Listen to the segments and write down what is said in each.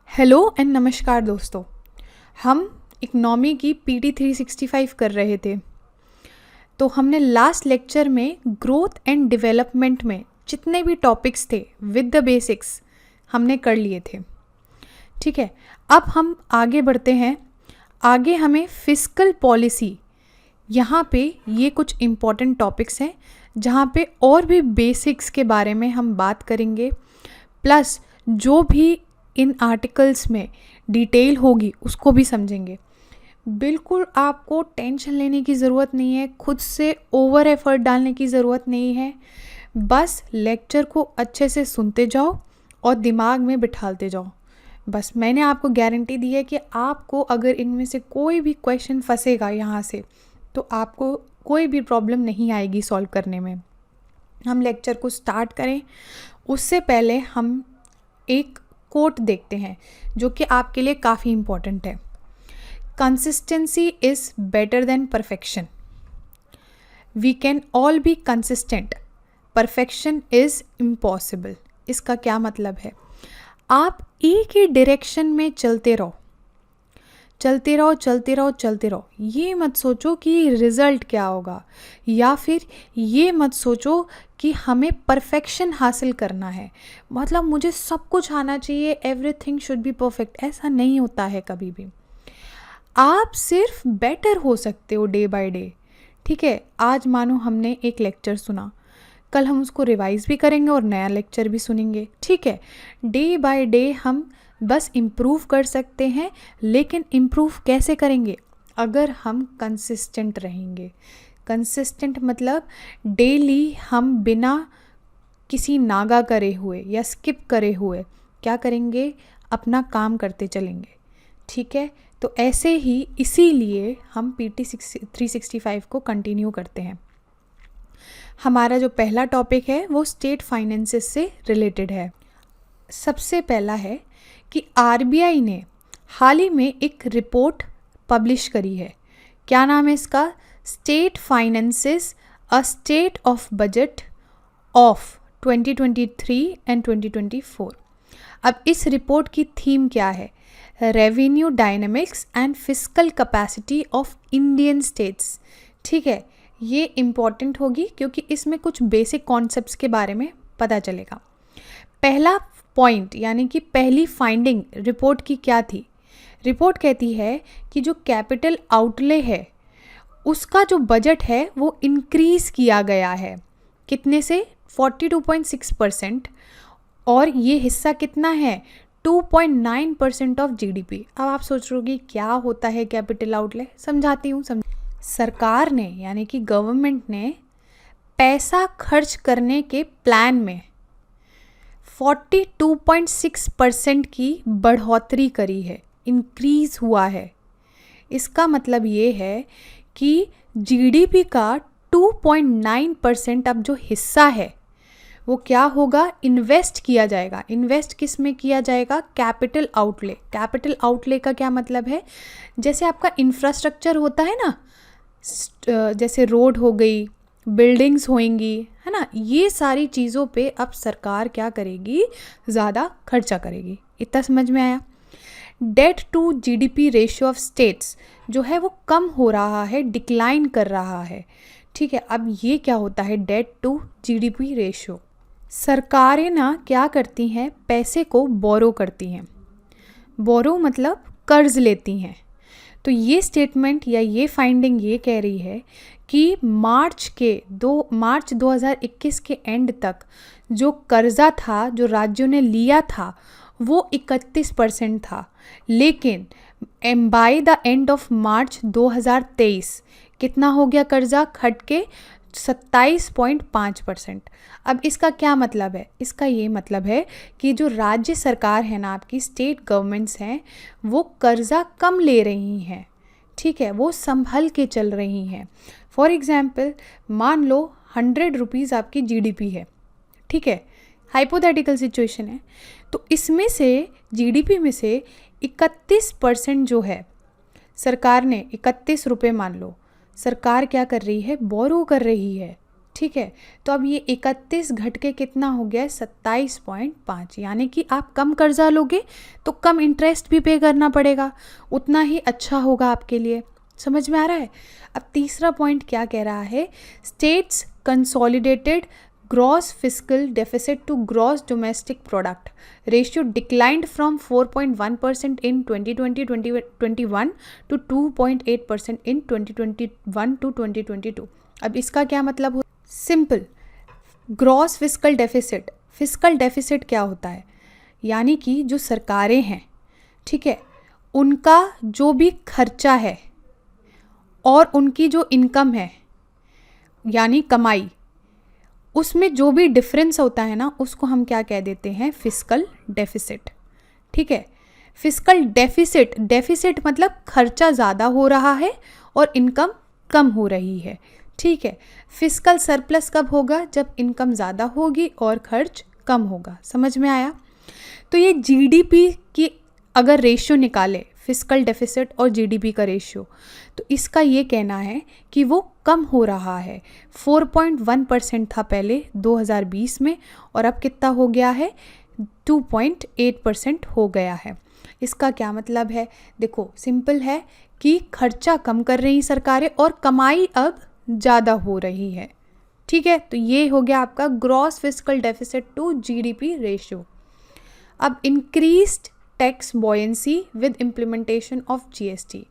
Hello and नमस्कार दोस्तों। हम इकनॉमी की पीटी 365 कर रहे थे। तो हमने लास्ट लेक्चर में ग्रोथ एंड डेवलपमेंट में जितने भी टॉपिक्स थे विद द बेसिक्स हमने कर लिए थे। ठीक है, अब हम आगे बढ़ते हैं। आगे हमें फिस्कल पॉलिसी, यहाँ पे ये कुछ इम्पॉर्टेंट टॉपिक्स हैं जहाँ पे और भी बेसिक्स के बारे में हम बात करेंगे, प्लस जो भी इन आर्टिकल्स में डिटेल होगी उसको भी समझेंगे। बिल्कुल आपको टेंशन लेने की ज़रूरत नहीं है, खुद से ओवर एफर्ट डालने की ज़रूरत नहीं है। बस लेक्चर को अच्छे से सुनते जाओ और दिमाग में बिठाते जाओ। बस मैंने आपको गारंटी दी है कि आपको अगर इनमें से कोई भी क्वेश्चन फंसेगा यहाँ से तो आपको कोई भी प्रॉब्लम नहीं आएगी सॉल्व करने में। हम लेक्चर को स्टार्ट करें उससे पहले हम एक कोट देखते हैं जो कि आपके लिए काफ़ी इम्पॉर्टेंट है। Consistency is better than perfection. We can all be consistent, perfection is impossible. इसका क्या मतलब है? आप एक ही डायरेक्शन में चलते रहो, चलते रहो, चलते रहो, चलते रहो। ये मत सोचो कि रिज़ल्ट क्या होगा, या फिर ये मत सोचो कि हमें परफेक्शन हासिल करना है, मतलब मुझे सब कुछ आना चाहिए, एवरीथिंग शुड बी परफेक्ट। ऐसा नहीं होता है कभी भी। आप सिर्फ बेटर हो सकते हो डे बाय डे। ठीक है, आज मानो हमने एक लेक्चर सुना, कल हम उसको रिवाइज भी करेंगे और नया लेक्चर भी सुनेंगे। ठीक है, डे बाय डे हम बस इम्प्रूव कर सकते हैं, लेकिन इम्प्रूव कैसे करेंगे? अगर हम कंसिस्टेंट रहेंगे। कंसिस्टेंट मतलब डेली हम बिना किसी नागा करे हुए या स्किप करे हुए क्या करेंगे? अपना काम करते चलेंगे। ठीक है, तो ऐसे ही इसीलिए हम पीटी 365 को कंटिन्यू करते हैं। हमारा जो पहला टॉपिक है वो स्टेट फाइनेंसेस से रिलेटेड है। सबसे पहला है कि आरबीआई ने हाल ही में एक रिपोर्ट पब्लिश करी है। क्या नाम है इसका? State finances a state of budget of 2023 and 2024। अब इस रिपोर्ट की थीम क्या है? Revenue dynamics and fiscal capacity of Indian states. ठीक है, ये इम्पॉर्टेंट होगी क्योंकि इसमें कुछ बेसिक कॉन्सेप्ट्स के बारे में पता चलेगा। पहला पॉइंट यानी कि पहली फाइंडिंग रिपोर्ट की क्या थी? रिपोर्ट कहती है कि जो कैपिटल आउटले है उसका जो बजट है वो इंक्रीज़ किया गया है। कितने से? 42.6%। और ये हिस्सा कितना है? 2.9% ऑफ जीडीपी। अब आप सोच रहे होगी क्या होता है कैपिटल आउटले? समझाती हूँ। सरकार ने यानी कि गवर्नमेंट ने पैसा खर्च करने के प्लान में 42.6% की बढ़ोतरी करी है, इंक्रीज़ हुआ है। इसका मतलब ये है कि जीडीपी का 2.9% अब जो हिस्सा है वो क्या होगा? इन्वेस्ट किया जाएगा। इन्वेस्ट किस में किया जाएगा? Capital outlay. कैपिटल आउटले का क्या मतलब है? जैसे आपका इंफ्रास्ट्रक्चर होता है ना, जैसे रोड हो गई, बिल्डिंग्स होंगी, है ना, ये सारी चीज़ों पे अब सरकार क्या करेगी? ज़्यादा खर्चा करेगी। इतना समझ में आया? Debt to GDP ratio of states जो है वो कम हो रहा है, डिक्लाइन कर रहा है। ठीक है, अब ये क्या होता है? Debt to GDP ratio. सरकारें ना क्या करती हैं? पैसे को बोरो करती हैं। बोरो मतलब कर्ज लेती हैं। तो ये स्टेटमेंट या ये फाइंडिंग ये कह रही है कि मार्च 2021 के एंड तक जो कर्जा था जो राज्यों ने लिया था वो 31% था, लेकिन by the end of March 2023 कितना हो गया कर्जा? घट के 27.5%। अब इसका क्या मतलब है? इसका ये मतलब है कि जो राज्य सरकार है ना, आपकी स्टेट गवर्नमेंट्स हैं, वो कर्जा कम ले रही हैं। ठीक है, वो संभल के चल रही हैं। फॉर एग्जाम्पल मान लो 100 रुपीज़ आपकी जीडीपी है। ठीक है, हाइपोथेटिकल सिचुएशन है। तो इसमें से जीडीपी में से 31% जो है सरकार ने 31 रुपये मान लो, सरकार क्या कर रही है? बोरो कर रही है। ठीक है। तो अब ये 31 घट के कितना हो गया है 27.5, यानी कि आप कम कर्जा लोगे तो कम इंटरेस्ट भी पे करना पड़ेगा, उतना ही अच्छा होगा आपके लिए। समझ में आ रहा है। अब तीसरा पॉइंट क्या कह रहा है, states consolidated gross fiscal deficit to gross domestic product ratio declined from 4.1% in 2020-2021 to 2.8% in 2021 to 2022। अब इसका क्या मतलब हो, simple, gross fiscal deficit, fiscal deficit क्या होता है, यानी कि जो सरकारें हैं, ठीक है, उनका जो भी खर्चा है और उनकी जो इनकम है यानी कमाई, उसमें जो भी डिफरेंस होता है ना, उसको हम क्या कह देते हैं, फिस्कल डेफिसिट। ठीक है। फिस्कल डेफिसिट, डेफिसिट मतलब खर्चा ज़्यादा हो रहा है और इनकम कम हो रही है। ठीक है। फिस्कल सरप्लस कब होगा, जब इनकम ज़्यादा होगी और खर्च कम होगा। समझ में आया। तो ये जीडीपी की अगर रेशियो निकाले, फिस्कल डेफिसिट और जीडीपी का रेशियो, तो इसका ये कहना है कि वो कम हो रहा है। 4.1% था पहले 2020 में और अब कितना हो गया है, 2.8% हो गया है। इसका क्या मतलब है, देखो सिंपल है कि खर्चा कम कर रही सरकारें और कमाई अब ज़्यादा हो रही है। ठीक है। तो ये हो गया आपका gross fiscal deficit to GDP ratio. अब increased tax buoyancy with implementation of GST,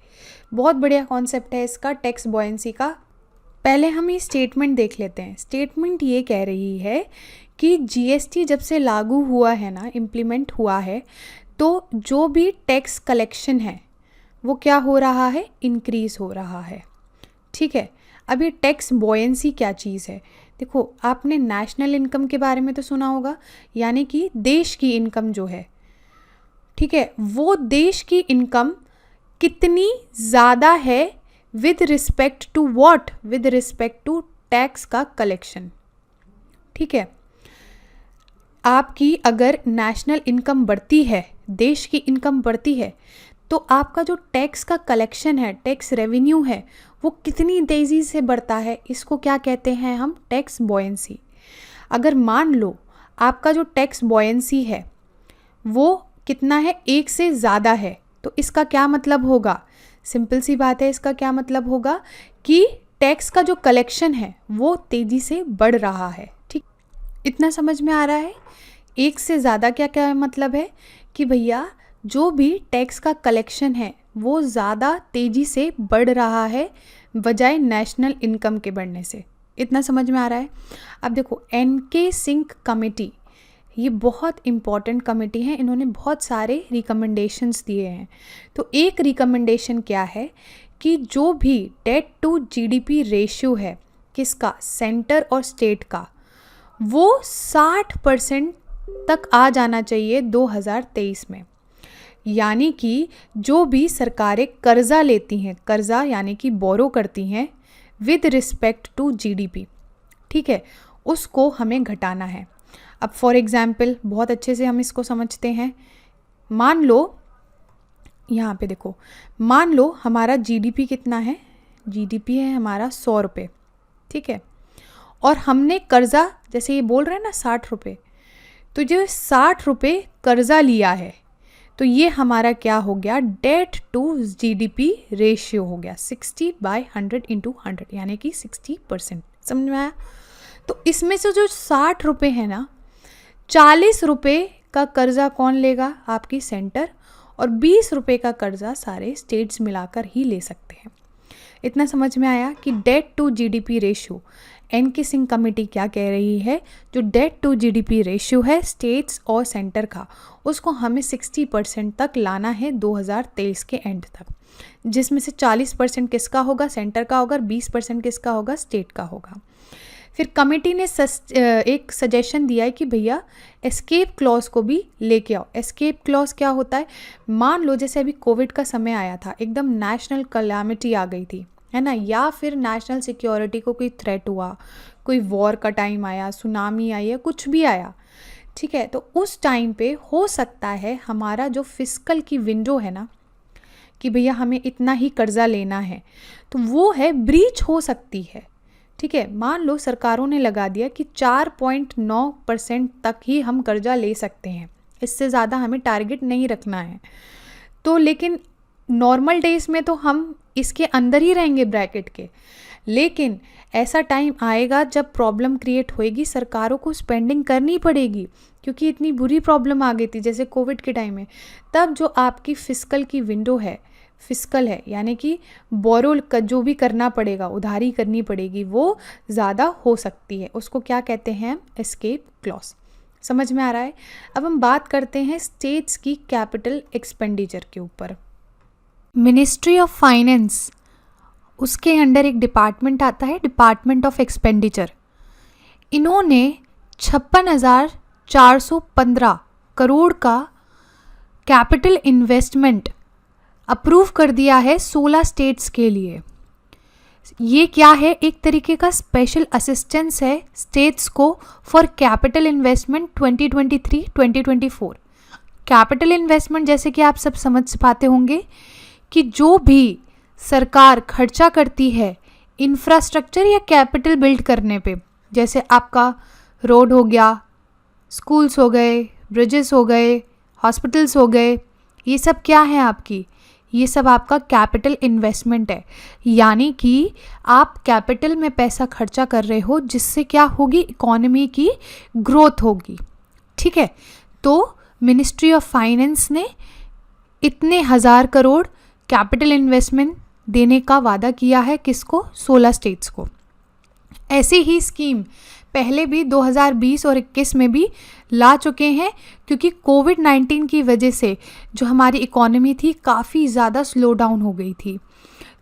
बहुत बढ़िया कॉन्सेप्ट है इसका, टैक्स बॉयंसी का। पहले हम ये स्टेटमेंट देख लेते हैं। स्टेटमेंट ये कह रही है कि जीएसटी जब से लागू हुआ है ना, इम्प्लीमेंट हुआ है, तो जो भी टैक्स कलेक्शन है वो क्या हो रहा है, इंक्रीज़ हो रहा है। ठीक है। अब ये टैक्स बॉयंसी क्या चीज़ है, देखो आपने नेशनल इनकम के बारे में तो सुना होगा, यानी कि देश की इनकम जो है, ठीक है, वो देश की इनकम कितनी ज़्यादा है with respect to what, with respect to tax का कलेक्शन। ठीक है। आपकी अगर नेशनल इनकम बढ़ती है, देश की इनकम बढ़ती है, तो आपका जो टैक्स का कलेक्शन है, टैक्स रेवेन्यू है, वो कितनी तेज़ी से बढ़ता है, इसको क्या कहते हैं हम, टैक्स बॉयंसी। अगर मान लो आपका जो टैक्स बॉयंसी है वो कितना है, 1 से ज़्यादा है, तो इसका क्या मतलब होगा, सिंपल सी बात है, इसका क्या मतलब होगा कि टैक्स का जो कलेक्शन है वो तेज़ी से बढ़ रहा है। ठीक, इतना समझ में आ रहा है। 1 से ज़्यादा क्या क्या मतलब है कि भैया जो भी टैक्स का कलेक्शन है वो ज़्यादा तेज़ी से बढ़ रहा है बजाय नेशनल इनकम के बढ़ने से। इतना समझ में आ रहा है। अब देखो एनके सिंह कमेटी, ये बहुत इम्पॉर्टेंट कमेटी है, इन्होंने बहुत सारे रिकमेंडेशंस दिए हैं। तो एक रिकमेंडेशन क्या है कि जो भी डेट टू जीडीपी रेशियो है, किसका, सेंटर और स्टेट का, वो 60% तक आ जाना चाहिए 2023 में। यानी कि जो भी सरकारें कर्जा लेती हैं, कर्जा यानी कि बोरो करती हैं विद रिस्पेक्ट टू जीडीपी, ठीक है, उसको हमें घटाना है। अब फॉर एग्जाम्पल बहुत अच्छे से हम इसको समझते हैं। मान लो यहाँ पे देखो, मान लो हमारा जीडीपी कितना है, जीडीपी है हमारा 100 रुपये, ठीक है, और हमने कर्जा, जैसे ये बोल रहे हैं ना 60 रुपये, तो जो 60 रुपये कर्जा लिया है, तो ये हमारा क्या हो गया, डेट टू जीडीपी रेशियो हो गया 60/100 × 100, यानी कि 60%। समझ में आया। तो इसमें से जो 60 रुपये है ना, 40 रुपये का कर्जा कौन लेगा, आपकी सेंटर, और 20 रुपये का कर्जा सारे स्टेट्स मिलाकर ही ले सकते हैं। इतना समझ में आया कि debt to GDP ratio, N K Singh committee क्या कह रही है, जो डेट टू जीडीपी रेशियो है स्टेट्स और सेंटर का, उसको हमें 60% तक लाना है 2023 के एंड तक, जिसमें से 40% किसका होगा, सेंटर का होगा, 20% किसका होगा, स्टेट का होगा। फिर कमेटी ने एक सजेशन दिया है कि भैया एस्केप क्लॉज को भी लेके आओ। एस्केप क्लॉज क्या होता है, मान लो जैसे अभी कोविड का समय आया था, एकदम नेशनल कैलामिटी आ गई थी, है ना, या फिर नेशनल सिक्योरिटी को कोई थ्रेट हुआ, कोई वॉर का टाइम आया, सुनामी आई है, कुछ भी आया, ठीक है, तो उस टाइम पे हो सकता है हमारा जो फिस्कल की विंडो है ना, कि भैया हमें इतना ही कर्जा लेना है, तो वो है ब्रीच हो सकती है। ठीक है, मान लो सरकारों ने लगा दिया कि 4.9% तक ही हम कर्जा ले सकते हैं, इससे ज़्यादा हमें टारगेट नहीं रखना है। तो लेकिन नॉर्मल डेज में तो हम इसके अंदर ही रहेंगे ब्रैकेट के, लेकिन ऐसा टाइम आएगा जब प्रॉब्लम क्रिएट होएगी, सरकारों को स्पेंडिंग करनी पड़ेगी, क्योंकि इतनी बुरी प्रॉब्लम आ गई थी जैसे कोविड के टाइम में। तब जो आपकी फिस्कल की विंडो है, फिस्कल है यानी कि बोरो जो भी करना पड़ेगा, उधारी करनी पड़ेगी, वो ज़्यादा हो सकती है। उसको क्या कहते हैं? Escape clause. समझ में आ रहा है? अब हम बात करते हैं स्टेट्स की कैपिटल एक्सपेंडिचर के ऊपर। मिनिस्ट्री ऑफ फाइनेंस, उसके अंडर एक डिपार्टमेंट आता है, डिपार्टमेंट ऑफ एक्सपेंडिचर। इन्होंने 56,415 करोड़ का कैपिटल इन्वेस्टमेंट अप्रूव कर दिया है 16 स्टेट्स के लिए। ये क्या है? एक तरीके का स्पेशल असिस्टेंस है स्टेट्स को for capital investment 2023-2024। Capital investment जैसे कि आप सब समझ पाते होंगे कि जो भी सरकार खर्चा करती है इंफ्रास्ट्रक्चर या कैपिटल बिल्ड करने पे, जैसे आपका रोड हो गया, स्कूल्स हो गए, ब्रिजेस हो गए, हॉस्पिटल्स हो गए, ये सब क्या है आपकी? ये सब आपका कैपिटल इन्वेस्टमेंट है। यानी कि आप कैपिटल में पैसा खर्चा कर रहे हो, जिससे क्या होगी? इकोनॉमी की ग्रोथ होगी। ठीक है, तो मिनिस्ट्री ऑफ फाइनेंस ने इतने 1,000 करोड़ कैपिटल इन्वेस्टमेंट देने का वादा किया है, किसको? 16 स्टेट्स को। ऐसी ही स्कीम पहले भी 2020 और 21 में भी ला चुके हैं, क्योंकि कोविड-19 की वजह से जो हमारी इकोनॉमी थी काफ़ी ज़्यादा स्लो डाउन हो गई थी,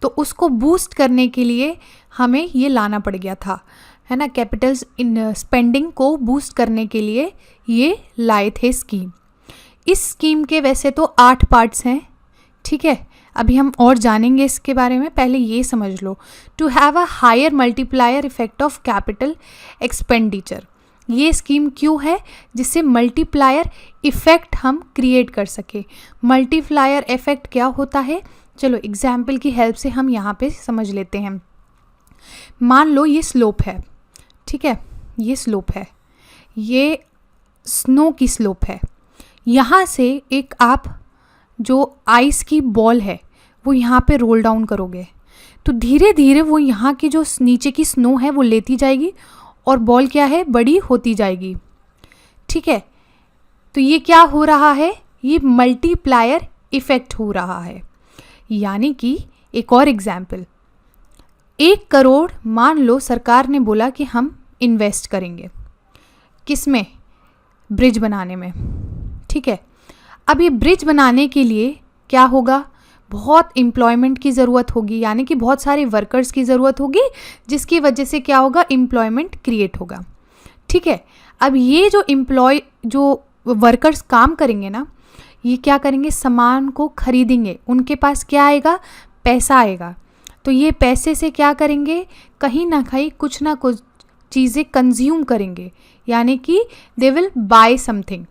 तो उसको बूस्ट करने के लिए हमें ये लाना पड़ गया था, है ना। कैपिटल इन स्पेंडिंग को बूस्ट करने के लिए ये लाए थे स्कीम। इस स्कीम के वैसे तो 8 पार्ट्स हैं, ठीक है। अभी हम और जानेंगे इसके बारे में, पहले ये समझ लो। To have a higher multiplier effect of capital expenditure, ये स्कीम क्यों है? जिससे मल्टीप्लायर इफेक्ट हम क्रिएट कर सके। मल्टीप्लायर इफेक्ट क्या होता है? चलो एग्जाम्पल की हेल्प से हम यहाँ पे समझ लेते हैं। मान लो ये स्लोप है, ठीक है, ये स्लोप है, ये स्नो की स्लोप है। यहाँ से एक आप जो आइस की बॉल है वो यहाँ पे रोल डाउन करोगे, तो धीरे धीरे वो यहाँ की जो नीचे की स्नो है वो लेती जाएगी और बॉल क्या है? बड़ी होती जाएगी। ठीक है, तो ये क्या हो रहा है? ये मल्टीप्लायर इफेक्ट हो रहा है। यानी कि एक और एग्जाम्पल, 1 करोड़ मान लो सरकार ने बोला कि हम इन्वेस्ट करेंगे, किस में? ब्रिज बनाने में। ठीक है, अब ये ब्रिज बनाने के लिए क्या होगा? बहुत एम्प्लॉयमेंट की ज़रूरत होगी, यानी कि बहुत सारे वर्कर्स की ज़रूरत होगी, जिसकी वजह से क्या होगा? एम्प्लॉयमेंट क्रिएट होगा। ठीक है, अब ये जो वर्कर्स काम करेंगे ना, ये क्या करेंगे? सामान को खरीदेंगे, उनके पास क्या आएगा? पैसा आएगा। तो ये पैसे से क्या करेंगे? कहीं ना कहीं कुछ ना कुछ चीज़ें कंज्यूम करेंगे, यानी कि दे विल बाय समथिंग।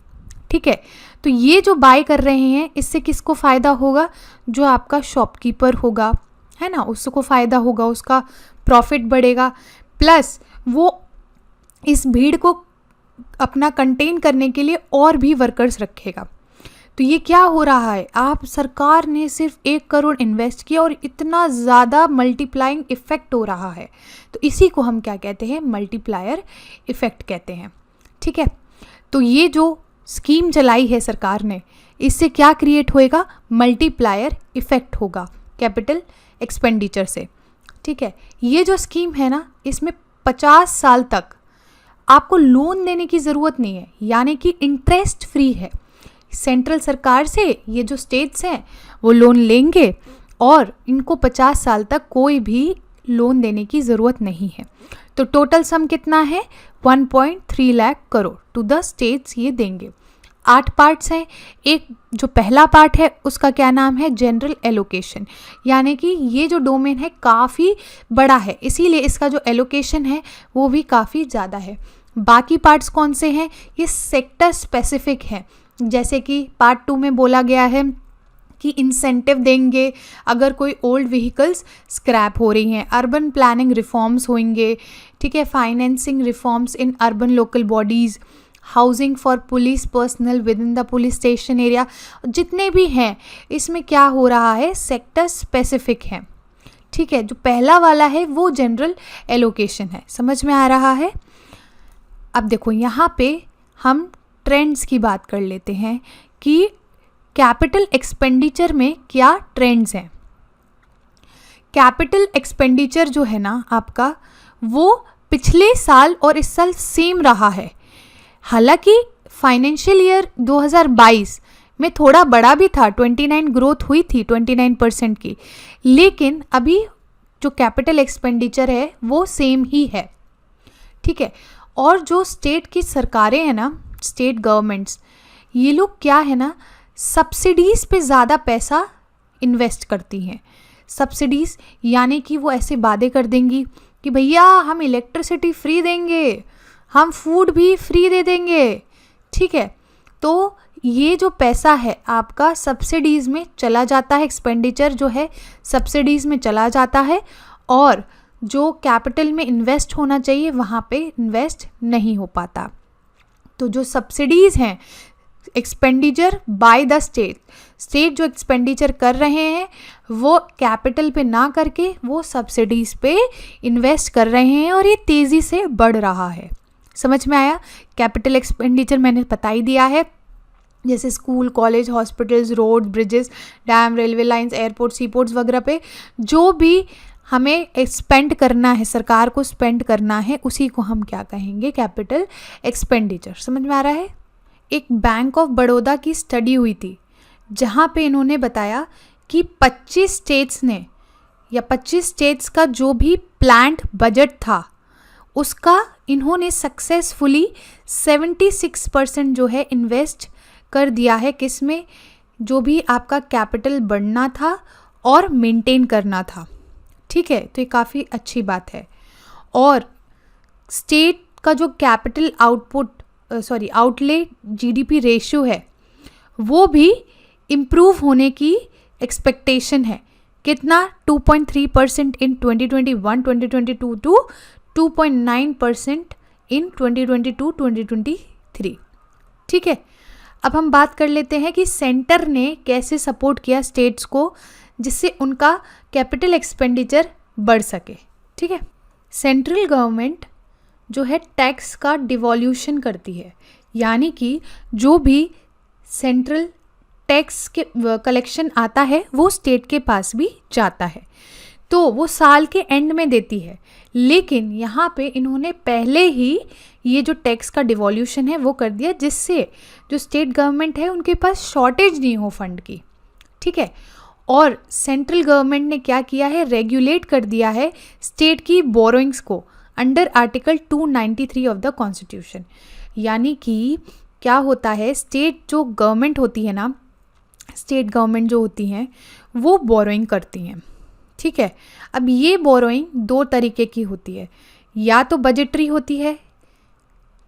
ठीक है, तो ये जो बाय कर रहे हैं इससे किसको फ़ायदा होगा? जो आपका शॉपकीपर होगा, है ना, उसको फ़ायदा होगा, उसका प्रॉफिट बढ़ेगा, प्लस वो इस भीड़ को अपना कंटेन करने के लिए और भी वर्कर्स रखेगा। तो ये क्या हो रहा है? आप सरकार ने सिर्फ 1 करोड़ इन्वेस्ट किया और इतना ज़्यादा मल्टीप्लाइंग इफ़ेक्ट हो रहा है, तो इसी को हम क्या कहते हैं? मल्टीप्लायर इफ़ेक्ट कहते हैं। ठीक है, तो ये जो स्कीम चलाई है सरकार ने, इससे क्या क्रिएट होएगा? मल्टीप्लायर इफेक्ट होगा कैपिटल एक्सपेंडिचर से। ठीक है, ये जो स्कीम है ना, इसमें 50 साल तक आपको लोन देने की ज़रूरत नहीं है, यानी कि इंटरेस्ट फ्री है। सेंट्रल सरकार से ये जो स्टेट्स हैं वो लोन लेंगे और इनको 50 साल तक कोई भी लोन देने की ज़रूरत नहीं है। तो टोटल सम कितना है? 1.3 lakh crore to the states ये देंगे। 8 पार्ट्स हैं। एक जो पहला पार्ट है उसका क्या नाम है? जनरल एलोकेशन, यानी कि ये जो डोमेन है काफ़ी बड़ा है, इसीलिए इसका जो एलोकेशन है वो भी काफ़ी ज़्यादा है। बाकी पार्ट्स कौन से हैं? ये सेक्टर स्पेसिफिक हैं, जैसे कि पार्ट 2 में बोला गया है कि इंसेंटिव देंगे अगर कोई ओल्ड व्हीकल्स स्क्रैप हो रही हैं, अर्बन प्लानिंग रिफॉर्म्स होंगे, ठीक है, financing reforms in urban local bodies, housing for police personal with in the police station area, जितने भी हैं इसमें क्या हो रहा है, सेक्टर स्पेसिफिक है, ठीक है। जो पहला वाला है वो जनरल एलोकेशन है, समझ में आ रहा है। अब देखो यहाँ पे हम ट्रेंड्स की बात कर लेते हैं कि कैपिटल एक्सपेंडिचर में क्या ट्रेंड्स हैं। कैपिटल एक्सपेंडिचर जो है ना आपका, वो पिछले साल और इस साल सेम रहा है। हालांकि फाइनेंशियल ईयर 2022 में थोड़ा बड़ा भी था, 29 ग्रोथ हुई थी 29% की, लेकिन अभी जो कैपिटल एक्सपेंडिचर है वो सेम ही है, ठीक है। और जो स्टेट की सरकारें हैं ना, स्टेट गवर्नमेंट्स, ये लोग क्या है ना, सब्सिडीज़ पे ज़्यादा पैसा इन्वेस्ट करती हैं। सब्सिडीज़ यानी कि वो ऐसे वादे कर देंगी कि भैया हम इलेक्ट्रिसिटी फ्री देंगे, हम फूड भी फ्री दे देंगे, ठीक है। तो ये जो पैसा है आपका सब्सिडीज़ में चला जाता है, एक्सपेंडिचर जो है सब्सिडीज़ में चला जाता है, और जो कैपिटल में इन्वेस्ट होना चाहिए वहाँ पे इन्वेस्ट नहीं हो पाता। तो जो सब्सिडीज़ हैं, एक्सपेंडिचर बाय द स्टेट जो एक्सपेंडिचर कर रहे हैं वो कैपिटल पे ना करके वो सब्सिडीज़ पे इन्वेस्ट कर रहे हैं, और ये तेज़ी से बढ़ रहा है। समझ में आया। कैपिटल एक्सपेंडिचर मैंने बता ही दिया है, जैसे school, college, hospitals, road, bridges, dam, railway lines, airport, सीपोर्ट्स वगैरह पे जो भी हमें स्पेंड करना है, सरकार को स्पेंड करना है, उसी को हम क्या कहेंगे, कैपिटल एक्सपेंडिचर। समझ में आ रहा है। एक बैंक ऑफ बड़ौदा की स्टडी हुई थी जहाँ पे इन्होंने बताया कि 25 स्टेट्स ने, या 25 स्टेट्स का जो भी प्लान्ड बजट था उसका इन्होंने सक्सेसफुली 76% जो है इन्वेस्ट कर दिया है, किस में, जो भी आपका कैपिटल बढ़ना था और मेंटेन करना था, ठीक है। तो ये काफ़ी अच्छी बात है। और स्टेट का जो कैपिटल आउटले जीडीपी रेशियो है वो भी इम्प्रूव होने की एक्सपेक्टेशन है। कितना, 2.3% इन 2021-2022 टू 2.9% इन 2022-2023, ठीक है। अब हम बात कर लेते हैं कि सेंटर ने कैसे सपोर्ट किया स्टेट्स को जिससे उनका कैपिटल एक्सपेंडिचर बढ़ सके, ठीक है। सेंट्रल गवर्नमेंट जो है टैक्स का डिवॉल्यूशन करती है, यानी कि जो भी सेंट्रल टैक्स के कलेक्शन आता है वो स्टेट के पास भी जाता है, तो वो साल के एंड में देती है। लेकिन यहाँ पे इन्होंने पहले ही ये जो टैक्स का डिवॉल्यूशन है वो कर दिया, जिससे जो स्टेट गवर्नमेंट है उनके पास शॉर्टेज नहीं हो फंड की, ठीक है। और सेंट्रल गवर्नमेंट ने क्या किया है, रेगुलेट कर दिया है स्टेट की बोरोइंग्स को under article 293 of the constitution. यानी कि क्या होता है, स्टेट जो गवर्नमेंट होती है ना, स्टेट गवर्नमेंट जो होती हैं वो बोरोइंग करती हैं, ठीक है। अब ये बोरोइंग दो तरीके की होती है, या तो बजटरी होती है,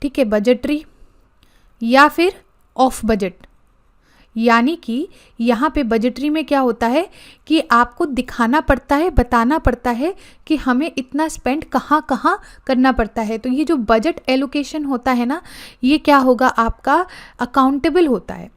ठीक है, बजटरी, या फिर ऑफ बजट। यानी कि यहाँ पे बजटरी में क्या होता है कि आपको दिखाना पड़ता है, बताना पड़ता है कि हमें इतना स्पेंड कहाँ कहाँ करना पड़ता है। तो ये जो बजट एलोकेशन होता है ना, ये क्या होगा, आपका अकाउंटेबल होता है।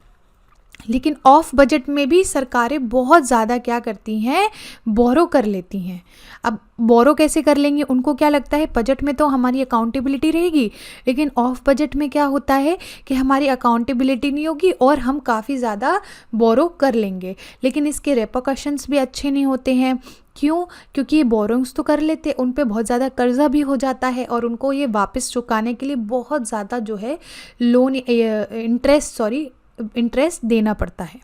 लेकिन ऑफ बजट में भी सरकारें बहुत ज़्यादा क्या करती हैं, बोरो कर लेती हैं। अब बोरो कैसे कर लेंगी, उनको क्या लगता है बजट में तो हमारी अकाउंटेबिलिटी रहेगी, लेकिन ऑफ बजट में क्या होता है कि हमारी अकाउंटेबिलिटी नहीं होगी और हम काफ़ी ज़्यादा बोरो कर लेंगे, लेकिन इसके रेपरकशंस भी अच्छे नहीं होते हैं। क्यों? क्योंकि ये बोरोइंग्स तो कर लेते, उन पे बहुत ज़्यादा कर्जा भी हो जाता है और उनको ये वापस चुकाने के लिए बहुत ज़्यादा जो है लोन इंटरेस्ट देना पड़ता है,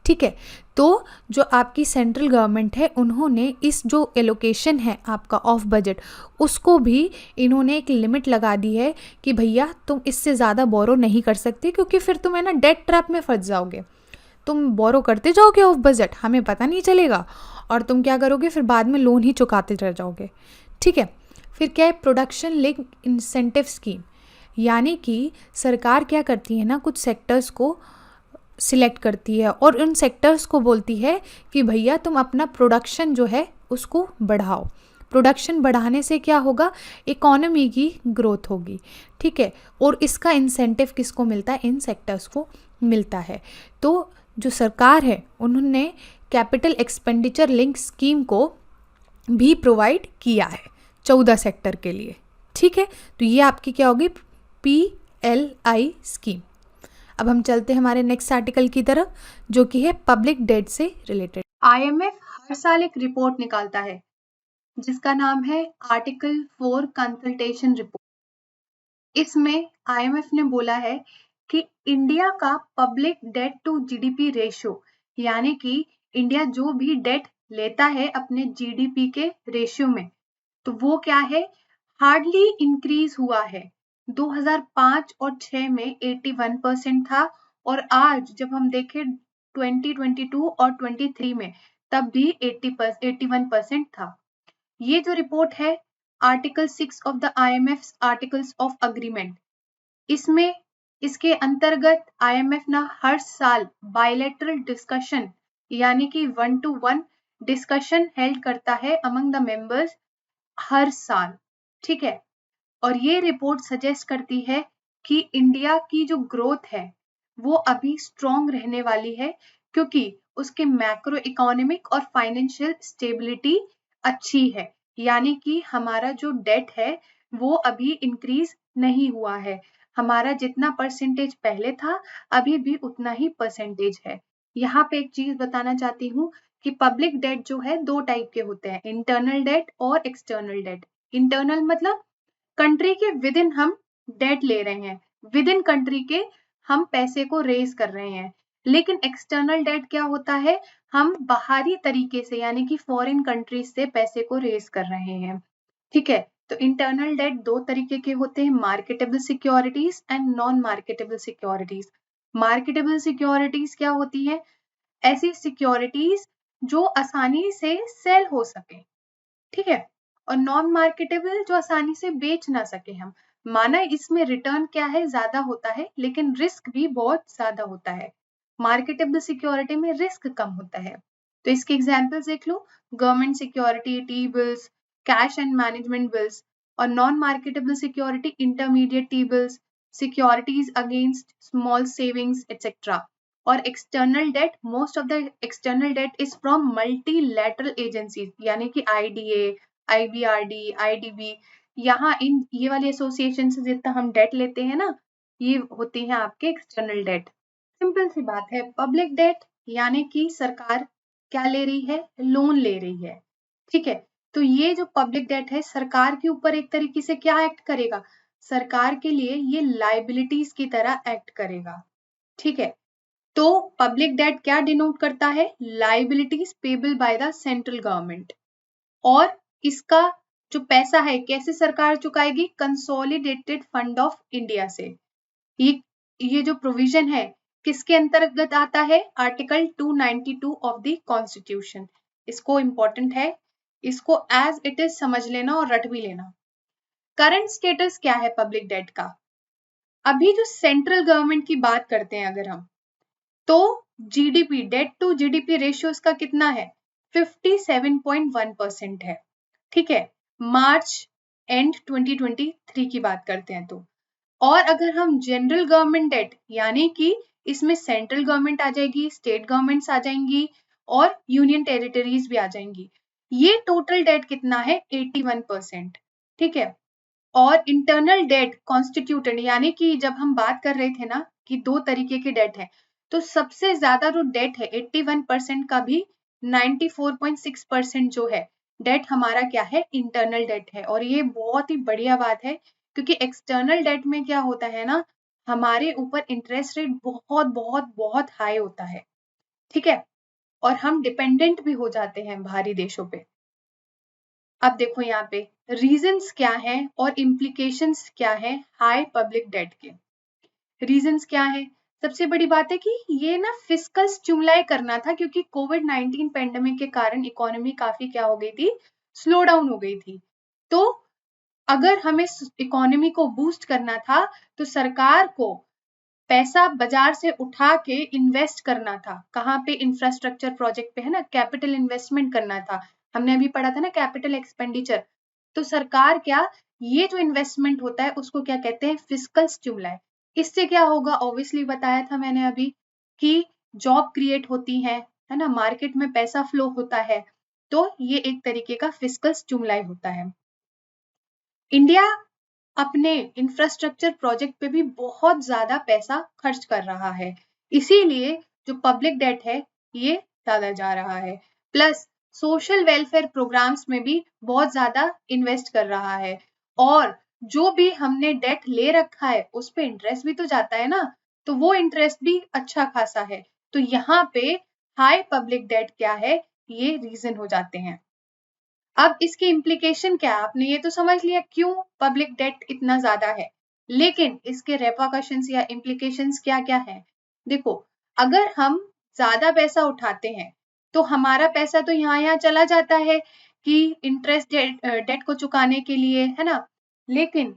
ठीक है। तो जो आपकी सेंट्रल गवर्नमेंट है उन्होंने इस जो एलोकेशन है आपका ऑफ बजट, उसको भी इन्होंने एक लिमिट लगा दी है कि भैया तुम इससे ज़्यादा बोरो नहीं कर सकते, क्योंकि फिर तुम है ना डेट ट्रैप में फंस जाओगे। तुम बोरो करते जाओगे ऑफ बजट, हमें पता नहीं चलेगा, और तुम क्या करोगे, फिर बाद में लोन ही चुकाते रह जाओगे, ठीक है। फिर क्या है, प्रोडक्शन लिंक इंसेंटिव स्कीम, यानी कि सरकार क्या करती है ना, कुछ सेक्टर्स को सिलेक्ट करती है और उन सेक्टर्स को बोलती है कि भैया तुम अपना प्रोडक्शन जो है उसको बढ़ाओ। प्रोडक्शन बढ़ाने से क्या होगा, इकोनॉमी की ग्रोथ होगी, ठीक है। और इसका इंसेंटिव किसको मिलता है, इन सेक्टर्स को मिलता है। तो जो सरकार है उन्होंने कैपिटल एक्सपेंडिचर लिंक स्कीम को भी प्रोवाइड किया है 14 सेक्टर के लिए, ठीक है। तो ये आपकी क्या होगी, PLI स्कीम। अब हम चलते हैं हमारे नेक्स्ट आर्टिकल की तरफ, जो कि है पब्लिक डेट से रिलेटेड। IMF हर साल एक रिपोर्ट निकालता है जिसका नाम है आर्टिकल 4 कंसल्टेशन रिपोर्ट। इसमें IMF ने बोला है कि इंडिया का public debt to GDP ratio, यानी कि इंडिया जो भी डेट लेता है अपने GDP के रेशियो में, तो वो क्या है, हार्डली इंक्रीज हुआ है। 2005 और 6 में 81% था, और आज जब हम देखें 2022 और 23 में, तब भी 81% था। ये जो रिपोर्ट है article 6 of the IMF articles of agreement, इसमें इसके अंतर्गत IMF ना हर साल बायलैटरल डिस्कशन, यानी कि 1 to 1 डिस्कशन हेल्ड करता है अमंग द मेंबर्स हर साल, ठीक है। और ये रिपोर्ट सजेस्ट करती है कि इंडिया की जो ग्रोथ है वो अभी स्ट्रॉन्ग रहने वाली है, क्योंकि उसके मैक्रो इकोनॉमिक और फाइनेंशियल स्टेबिलिटी अच्छी है, यानी कि हमारा जो डेट है वो अभी इंक्रीज नहीं हुआ है। हमारा जितना परसेंटेज पहले था अभी भी उतना ही परसेंटेज है। यहाँ पे एक चीज बताना चाहती हूँ कि पब्लिक डेट जो है दो टाइप के होते हैं, इंटरनल डेट और एक्सटर्नल डेट। इंटरनल मतलब कंट्री के विद इन हम डेट ले रहे हैं, विद इन कंट्री के हम पैसे को रेज कर रहे हैं। लेकिन एक्सटर्नल डेट क्या होता है, हम बाहरी तरीके से यानी कि फॉरेन कंट्रीज से पैसे को रेज कर रहे हैं, ठीक है। तो इंटरनल डेट दो तरीके के होते हैं, marketable securities and non marketable securities. Marketable securities क्या होती है, ऐसी सिक्योरिटीज जो आसानी से सेल हो सके, ठीक है। और नॉन मार्केटेबल जो आसानी से बेच ना सके हम, माना इसमें रिटर्न क्या है, ज्यादा होता है लेकिन रिस्क भी बहुत ज्यादा होता है। मार्केटेबल सिक्योरिटी में रिस्क कम होता है। तो इसके एग्जांपल्स देख लो, government security, T bills, cash and management bills. और non marketable security, intermediate T bills, securities against small savings etcetera. और external debt, most of the external debt is from multilateral agencies, यानी कि IDA, IBRD, IDB। यहाँ इन ये वाली association से जितना हम डेट लेते हैं ना, ये होती हैं आपके एक्सटर्नल डेट। सिंपल सी बात है, पब्लिक डेट यानी कि सरकार क्या ले रही है, लोन ले रही है, ठीक है। तो ये जो पब्लिक डेट है सरकार के ऊपर एक तरीके से क्या एक्ट करेगा, सरकार के लिए ये लाइबिलिटीज की तरह एक्ट करेगा, ठीक है। तो पब्लिक डेट क्या डिनोट करता है, liabilities payable by the central government. और इसका जो पैसा है कैसे सरकार चुकाएगी, कंसोलिडेटेड फंड ऑफ इंडिया से। ये जो प्रोविजन है किसके अंतर्गत आता है, आर्टिकल 292 ऑफ द कॉन्स्टिट्यूशन। इसको इंपॉर्टेंट है, इसको एज इट इज समझ लेना और रट भी लेना। करंट स्टेटस क्या है पब्लिक डेट का, अभी जो सेंट्रल गवर्नमेंट की बात करते हैं अगर हम, तो GDP, debt to GDP ratio इसका कितना है, 57.1% है, ठीक है। मार्च एंड 2023 की बात करते हैं तो। और अगर हम जनरल गवर्नमेंट डेट, यानी कि इसमें सेंट्रल गवर्नमेंट आ जाएगी, स्टेट गवर्नमेंट्स आ जाएंगी और यूनियन टेरिटरीज भी आ जाएंगी, ये टोटल डेट कितना है, 81%, ठीक है। और इंटरनल डेट कॉन्स्टिट्यूटेड, यानी कि जब हम बात कर रहे थे ना कि दो तरीके की डेट है, तो सबसे ज्यादा जो डेट है 81% का भी 94.6% जो है डेट हमारा क्या है, इंटरनल डेट है। और ये बहुत ही बढ़िया बात है, क्योंकि एक्सटर्नल डेट में क्या होता है ना, हमारे ऊपर इंटरेस्ट रेट बहुत बहुत बहुत हाई होता है, ठीक है। और हम डिपेंडेंट भी हो जाते हैं बाहरी देशों पे। अब देखो यहाँ पे रीजंस क्या है और इम्प्लीकेशंस क्या है हाई पब्लिक डेट के। रीजंस क्या है, सबसे बड़ी बात है कि ये ना फिस्कल स्टिमुलाई करना था, क्योंकि कोविड-19 पेंडेमिक के कारण इकोनॉमी काफी क्या हो गई थी, स्लो डाउन हो गई थी। तो अगर हमें इकोनॉमी को बूस्ट करना था तो सरकार को पैसा बाजार से उठा के इन्वेस्ट करना था। कहाँ पे? इंफ्रास्ट्रक्चर प्रोजेक्ट पे, है ना, कैपिटल इन्वेस्टमेंट करना था। हमने अभी पढ़ा था ना कैपिटल एक्सपेंडिचर। तो सरकार क्या, ये जो इन्वेस्टमेंट होता है उसको क्या कहते हैं? Fiscal stimuli. इससे क्या होगा? ऑब्वियसली बताया था मैंने अभी कि जॉब क्रिएट होती है ना, मार्केट में पैसा फ्लो होता है। तो ये एक तरीके का फिस्कल स्टिमुलाई होता है। इंडिया अपने इंफ्रास्ट्रक्चर प्रोजेक्ट पे भी बहुत ज्यादा पैसा खर्च कर रहा है, इसीलिए जो पब्लिक डेट है ये ज्यादा जा रहा है। प्लस सोशल वेलफेयर प्रोग्राम्स में भी बहुत ज्यादा इन्वेस्ट कर रहा है, और जो भी हमने डेट ले रखा है उस पे इंटरेस्ट भी तो जाता है ना, तो वो इंटरेस्ट भी अच्छा खासा है। तो यहाँ पे हाई पब्लिक डेट क्या है, ये रीजन हो जाते हैं। अब इसकी इम्प्लीकेशन क्या है? आपने ये तो समझ लिया क्यों पब्लिक डेट इतना ज्यादा है, लेकिन इसके रेपरकशंस या इम्प्लीकेशंस क्या क्या है? देखो, अगर हम ज्यादा पैसा उठाते हैं तो हमारा पैसा तो यहाँ चला जाता है कि इंटरेस्ट डेट को चुकाने के लिए, है ना, लेकिन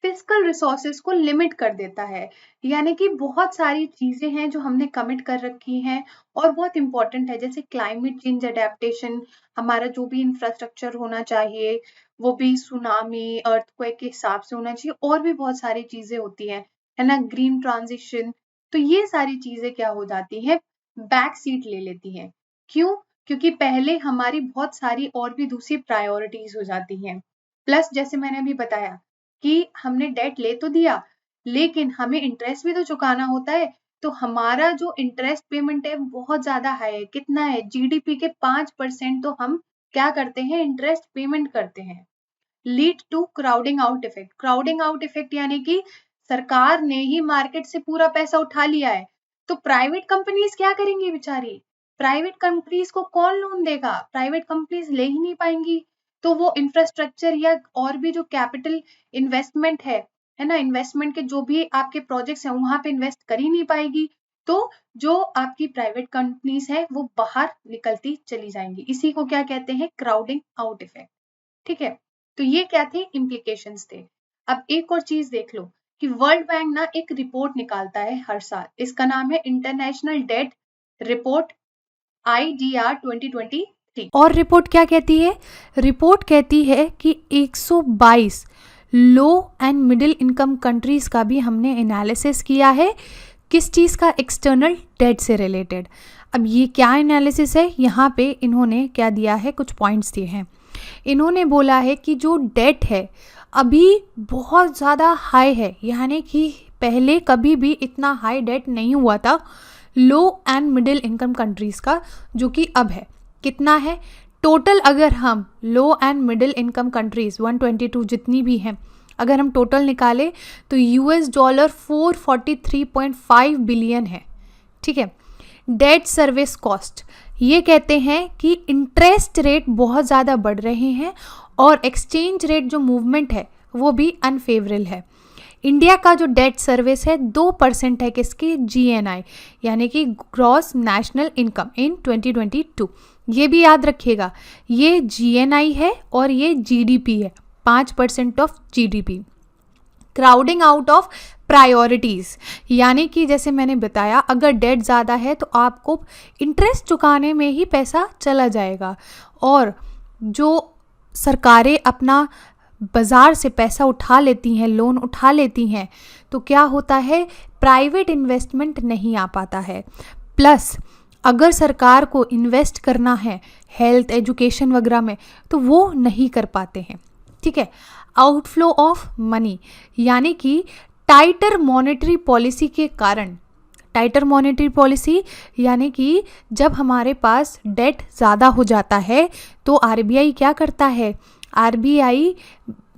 फिजिकल रिसोर्सेज को लिमिट कर देता है। यानी कि बहुत सारी चीजें हैं जो हमने कमिट कर रखी हैं और बहुत इंपॉर्टेंट है, जैसे क्लाइमेट चेंज अडेप्टेशन। हमारा जो भी इंफ्रास्ट्रक्चर होना चाहिए वो भी सुनामी, अर्थक्वेक के हिसाब से होना चाहिए, और भी बहुत सारी चीजें होती हैं, है ना, ग्रीन ट्रांजिशन। तो ये सारी चीजें क्या हो जाती हैं, बैक सीट ले लेती हैं। क्यों? क्योंकि पहले हमारी बहुत सारी और भी दूसरी प्रायोरिटीज हो जाती हैं। प्लस जैसे मैंने अभी बताया कि हमने डेट ले तो दिया, लेकिन हमें इंटरेस्ट भी तो चुकाना होता है। तो हमारा जो इंटरेस्ट पेमेंट है बहुत ज्यादा हाई है। कितना है? जीडीपी के 5% तो हम क्या करते हैं, इंटरेस्ट पेमेंट करते हैं। Lead to crowding out effect. Crowding out effect यानी कि सरकार ने ही मार्केट से पूरा पैसा उठा लिया है, तो प्राइवेट कंपनीज क्या करेंगी बेचारी? प्राइवेट कंपनीज को कौन लोन देगा? प्राइवेट कंपनीज ले ही नहीं पाएंगी, तो वो इंफ्रास्ट्रक्चर या और भी जो कैपिटल इन्वेस्टमेंट है ना, इन्वेस्टमेंट के जो भी आपके प्रोजेक्ट्स हैं वहां पे इन्वेस्ट कर ही नहीं पाएगी। तो जो आपकी प्राइवेट कंपनीज है वो बाहर निकलती चली जाएंगी। इसी को क्या कहते हैं? Crowding out effect. ठीक है, तो ये क्या थे? इम्प्लीकेशंस थे। अब एक और चीज देख लो कि वर्ल्ड बैंक ना एक रिपोर्ट निकालता है हर साल, इसका नाम है इंटरनेशनल डेट रिपोर्ट IDR 2023। और रिपोर्ट क्या कहती है? रिपोर्ट कहती है कि 122 लो एंड मिडिल इनकम कंट्रीज का भी हमने एनालिसिस किया है। किस चीज़ का? एक्सटर्नल डेट से रिलेटेड। अब ये क्या एनालिसिस है? यहाँ पे इन्होंने क्या दिया है, कुछ पॉइंट्स दिए हैं। इन्होंने बोला है कि जो डेट है अभी बहुत ज़्यादा हाई है, यानी कि पहले कभी भी इतना हाई डेट नहीं हुआ था लो एंड मिडिल इनकम कंट्रीज़ का, जो कि अब है। कितना है टोटल? अगर हम लो एंड मिडिल इनकम कंट्रीज़ 122 जितनी भी हैं, अगर हम टोटल निकालें तो $443.5 बिलियन है। ठीक है। डेट सर्विस कॉस्ट, ये कहते हैं कि इंटरेस्ट रेट बहुत ज़्यादा बढ़ रहे हैं और एक्सचेंज रेट जो मूवमेंट है वो भी अनफेवरेबल है। इंडिया का जो डेट सर्विस है 2% है किसकी? GNI, यानी कि ग्रॉस नेशनल इनकम इन 2022। ये भी याद रखिएगा, ये GNI है और ये GDP है, 5% of GDP। Crowding out of priorities, यानी कि जैसे मैंने बताया अगर डेट ज़्यादा है तो आपको इंटरेस्ट चुकाने में ही पैसा चला जाएगा, और जो सरकारें अपना बाज़ार से पैसा उठा लेती हैं, लोन उठा लेती हैं, तो क्या होता है, प्राइवेट इन्वेस्टमेंट नहीं आ पाता है। प्लस अगर सरकार को इन्वेस्ट करना है हेल्थ एजुकेशन वगैरह में तो वो नहीं कर पाते हैं। ठीक है। आउटफ्लो ऑफ मनी, यानी कि टाइटर मॉनेटरी पॉलिसी के कारण, टाइटर मॉनेटरी पॉलिसी यानी कि जब हमारे पास डेट ज़्यादा हो जाता है तो RBI क्या करता है, RBI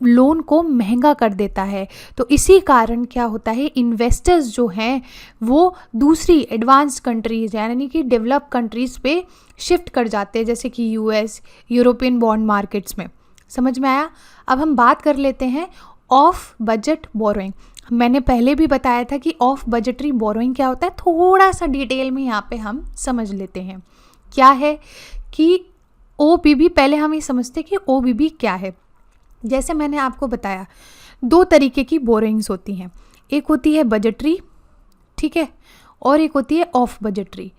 लोन को महंगा कर देता है। तो इसी कारण क्या होता है, इन्वेस्टर्स जो हैं वो दूसरी एडवांस्ड कंट्रीज यानी कि डेवलप कंट्रीज़ पे शिफ्ट कर जाते हैं, जैसे कि US, यूरोपियन बॉन्ड मार्केट्स में। समझ में आया? अब हम बात कर लेते हैं ऑफ बजट बोरोइंग। मैंने पहले भी बताया था कि ऑफ बजटरी बोरोइंग क्या होता है, थोड़ा सा डिटेल में यहाँ पे हम समझ लेते हैं। क्या है कि OBB, पहले हम ये समझते कि OBB क्या है। जैसे मैंने आपको बताया 2 तरीके की बोरोइंग्स होती हैं, एक होती है बजटरी, ठीक है, और एक होती है ऑफ बजटरी।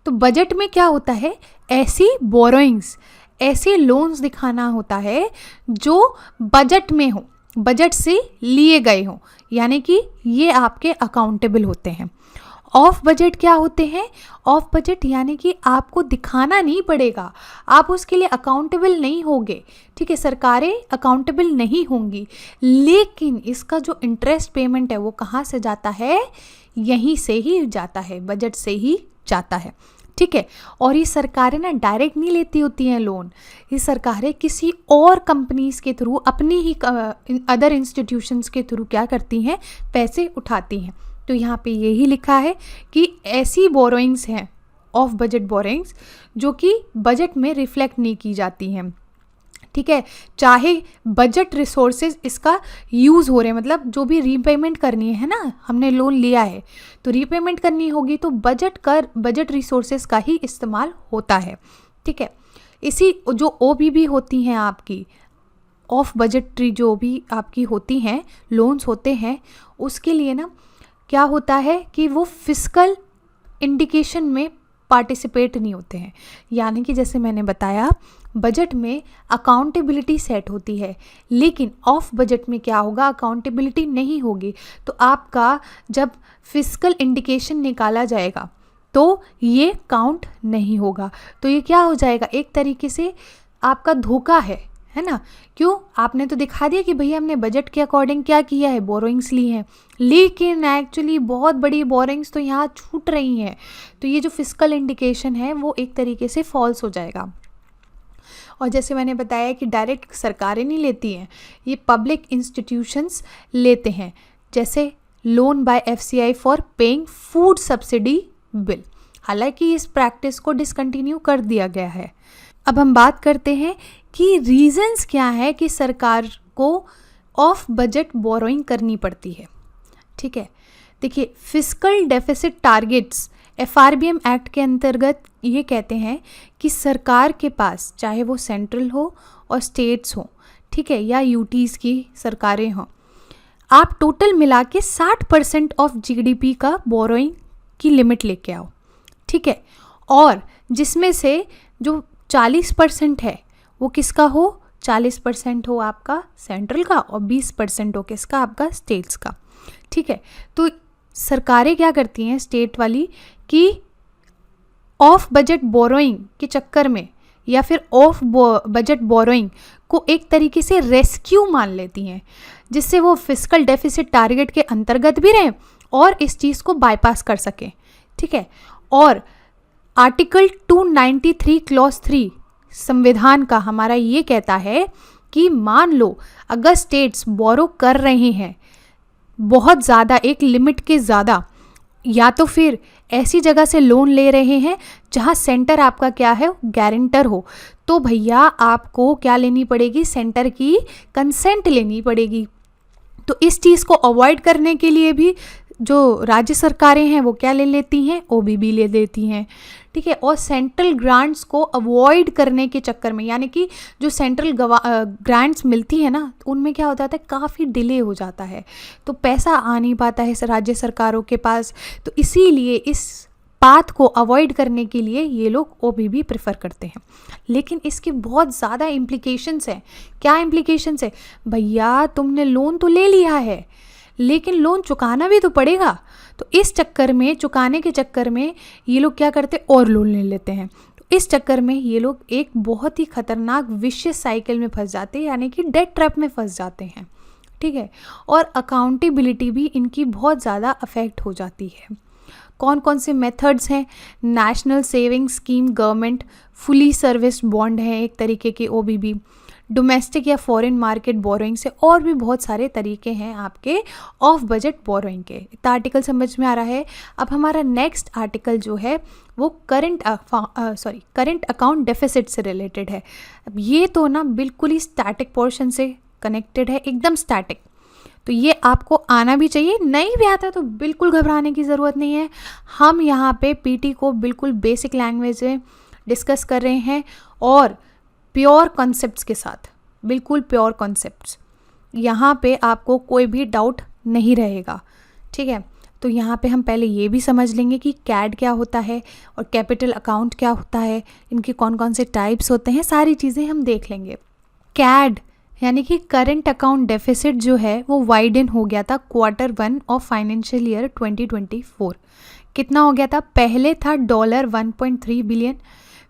तो बजट में क्या होता है, ऐसी बोरोइंग्स, ऐसे लोन्स दिखाना होता है जो बजट में हो, बजट से लिए गए हों, यानी कि ये आपके अकाउंटेबल होते हैं। ऑफ बजट क्या होते हैं, ऑफ बजट यानी कि आपको दिखाना नहीं पड़ेगा, आप उसके लिए अकाउंटेबल नहीं होंगे, ठीक है, सरकारें अकाउंटेबल नहीं होंगी, लेकिन इसका जो इंटरेस्ट पेमेंट है वो कहाँ से जाता है, यहीं से ही जाता है, बजट से ही जाता है, ठीक है। और ये सरकारें ना डायरेक्ट नहीं लेती होती हैं लोन, ये सरकारें किसी और कंपनीज के थ्रू, अपनी ही अदर इंस्टीट्यूशंस के थ्रू क्या करती हैं, पैसे उठाती हैं। तो यहाँ पे यही लिखा है कि ऐसी बोरोइंग्स हैं, ऑफ बजट बोरोइंग्स, जो कि बजट में रिफ्लेक्ट नहीं की जाती हैं, ठीक है, चाहे बजट रिसोर्सेज इसका यूज़ हो रहे हैं, मतलब जो भी रीपेमेंट करनी है ना, हमने लोन लिया है तो रीपेमेंट करनी होगी तो बजट रिसोर्सेज का ही इस्तेमाल होता है, ठीक है। इसी जो OBB होती हैं आपकी, ऑफ बजटरी जो भी आपकी होती हैं, लोन्स होते हैं, उसके लिए ना क्या होता है कि वो फिस्कल इंडिकेशन में पार्टिसिपेट नहीं होते हैं, यानी कि जैसे मैंने बताया बजट में अकाउंटेबिलिटी सेट होती है, लेकिन ऑफ बजट में क्या होगा, अकाउंटेबिलिटी नहीं होगी। तो आपका जब फिस्कल इंडिकेशन निकाला जाएगा तो ये काउंट नहीं होगा, तो ये क्या हो जाएगा, एक तरीके से आपका धोखा है ना। क्यों, आपने तो दिखा दिया कि भैया हमने बजट के अकॉर्डिंग क्या किया है, बोरोइंग्स ली हैं, लेकिन एक्चुअली बहुत बड़ी बोरोइंग्स तो यहाँ छूट रही हैं, तो ये जो फिस्कल इंडिकेशन है वो एक तरीके से फॉल्स हो जाएगा। और जैसे मैंने बताया कि डायरेक्ट सरकारें नहीं लेती हैं, ये पब्लिक इंस्टीट्यूशंस लेते हैं, जैसे loan by FCI for paying food subsidy bill. हालांकि इस प्रैक्टिस को डिसकंटिन्यू कर दिया गया है। अब हम बात करते हैं कि रीजंस क्या है कि सरकार को ऑफ बजट बोरोइंग करनी पड़ती है, ठीक है। देखिए, fiscal deficit targets FRBM act के अंतर्गत ये कहते हैं कि सरकार के पास, चाहे वो सेंट्रल हो और स्टेट्स हो, ठीक है, या यूटीज़ की सरकारें हों, आप टोटल मिला के 60% ऑफ GDP का बोरोइंग की लिमिट लेके आओ, ठीक है, और जिसमें से जो 40% है वो किसका हो, 40% हो आपका सेंट्रल का और 20% हो किसका, आपका स्टेट्स का, ठीक है। तो सरकारें क्या करती हैं स्टेट वाली कि ऑफ बजट बोरोइंग के चक्कर में या फिर ऑफ बजट बोरोइंग को एक तरीके से रेस्क्यू मान लेती हैं, जिससे वो फिस्कल डेफिसिट टारगेट के अंतर्गत भी रहें और इस चीज़ को बाईपास कर सकें, ठीक है। और आर्टिकल 293 क्लॉज 3 संविधान का हमारा ये कहता है कि मान लो अगर स्टेट्स बोरो कर रहे हैं बहुत ज़्यादा, एक लिमिट के ज़्यादा, या तो फिर ऐसी जगह से लोन ले रहे हैं जहाँ सेंटर आपका क्या है, गारंटर हो, तो भैया आपको क्या लेनी पड़ेगी, सेंटर की कंसेंट लेनी पड़ेगी। तो इस चीज़ को अवॉइड करने के लिए भी जो राज्य सरकारें हैं वो क्या ले लेती हैं, OBB ले लेती हैं, ठीक है। और सेंट्रल ग्रांट्स को अवॉइड करने के चक्कर में, यानी कि जो सेंट्रल ग्रांट्स मिलती है ना, उनमें क्या हो जाता है, काफ़ी डिले हो जाता है, तो पैसा आ नहीं पाता है राज्य सरकारों के पास। तो इसीलिए इस पाथ को अवॉइड करने के लिए ये लोग OBB प्रेफर करते हैं। लेकिन इसके बहुत ज़्यादा इम्प्लीकेशंस हैं। क्या इम्प्लीकेशंस है, भैया तुमने लोन तो ले लिया है लेकिन लोन चुकाना भी तो पड़ेगा, तो इस चक्कर में, चुकाने के चक्कर में ये लोग क्या करते, और लोन ले लेते हैं। तो इस चक्कर में ये लोग एक बहुत ही खतरनाक विशियस साइकिल में फंस जाते हैं, यानी कि डेट ट्रैप में फंस जाते हैं, ठीक है। और अकाउंटेबिलिटी भी इनकी बहुत ज़्यादा अफेक्ट हो जाती है। कौन कौन से मेथड्स हैं, national saving scheme, government fully service bond है एक तरीके के OBB, डोमेस्टिक या फॉरेन मार्केट बोरोइंग से, और भी बहुत सारे तरीके हैं आपके ऑफ बजट बोरोइंग के। इतना आर्टिकल समझ में आ रहा है। अब हमारा नेक्स्ट आर्टिकल जो है वो करंट अकाउंट डेफिसिट से रिलेटेड है। अब ये तो ना बिल्कुल ही स्टैटिक पोर्शन से कनेक्टेड है, एकदम स्टैटिक, तो ये आपको आना भी चाहिए। नहीं भी आता तो बिल्कुल घबराने की ज़रूरत नहीं है। हम यहाँ पे PT को बिल्कुल बेसिक लैंग्वेज में डिस्कस कर रहे हैं और प्योर कॉन्सेप्ट्स के साथ, बिल्कुल प्योर कॉन्सेप्ट्स। यहाँ पे आपको कोई भी डाउट नहीं रहेगा, ठीक है। तो यहाँ पे हम पहले ये भी समझ लेंगे कि कैड क्या होता है और कैपिटल अकाउंट क्या होता है, इनके कौन कौन से टाइप्स होते हैं, सारी चीज़ें हम देख लेंगे। कैड यानी कि करंट अकाउंट डेफिसिट जो है वो वाइडन हो गया था Q1 ऑफ फाइनेंशियल ईयर 2024। कितना हो गया था? पहले था $1.3 बिलियन,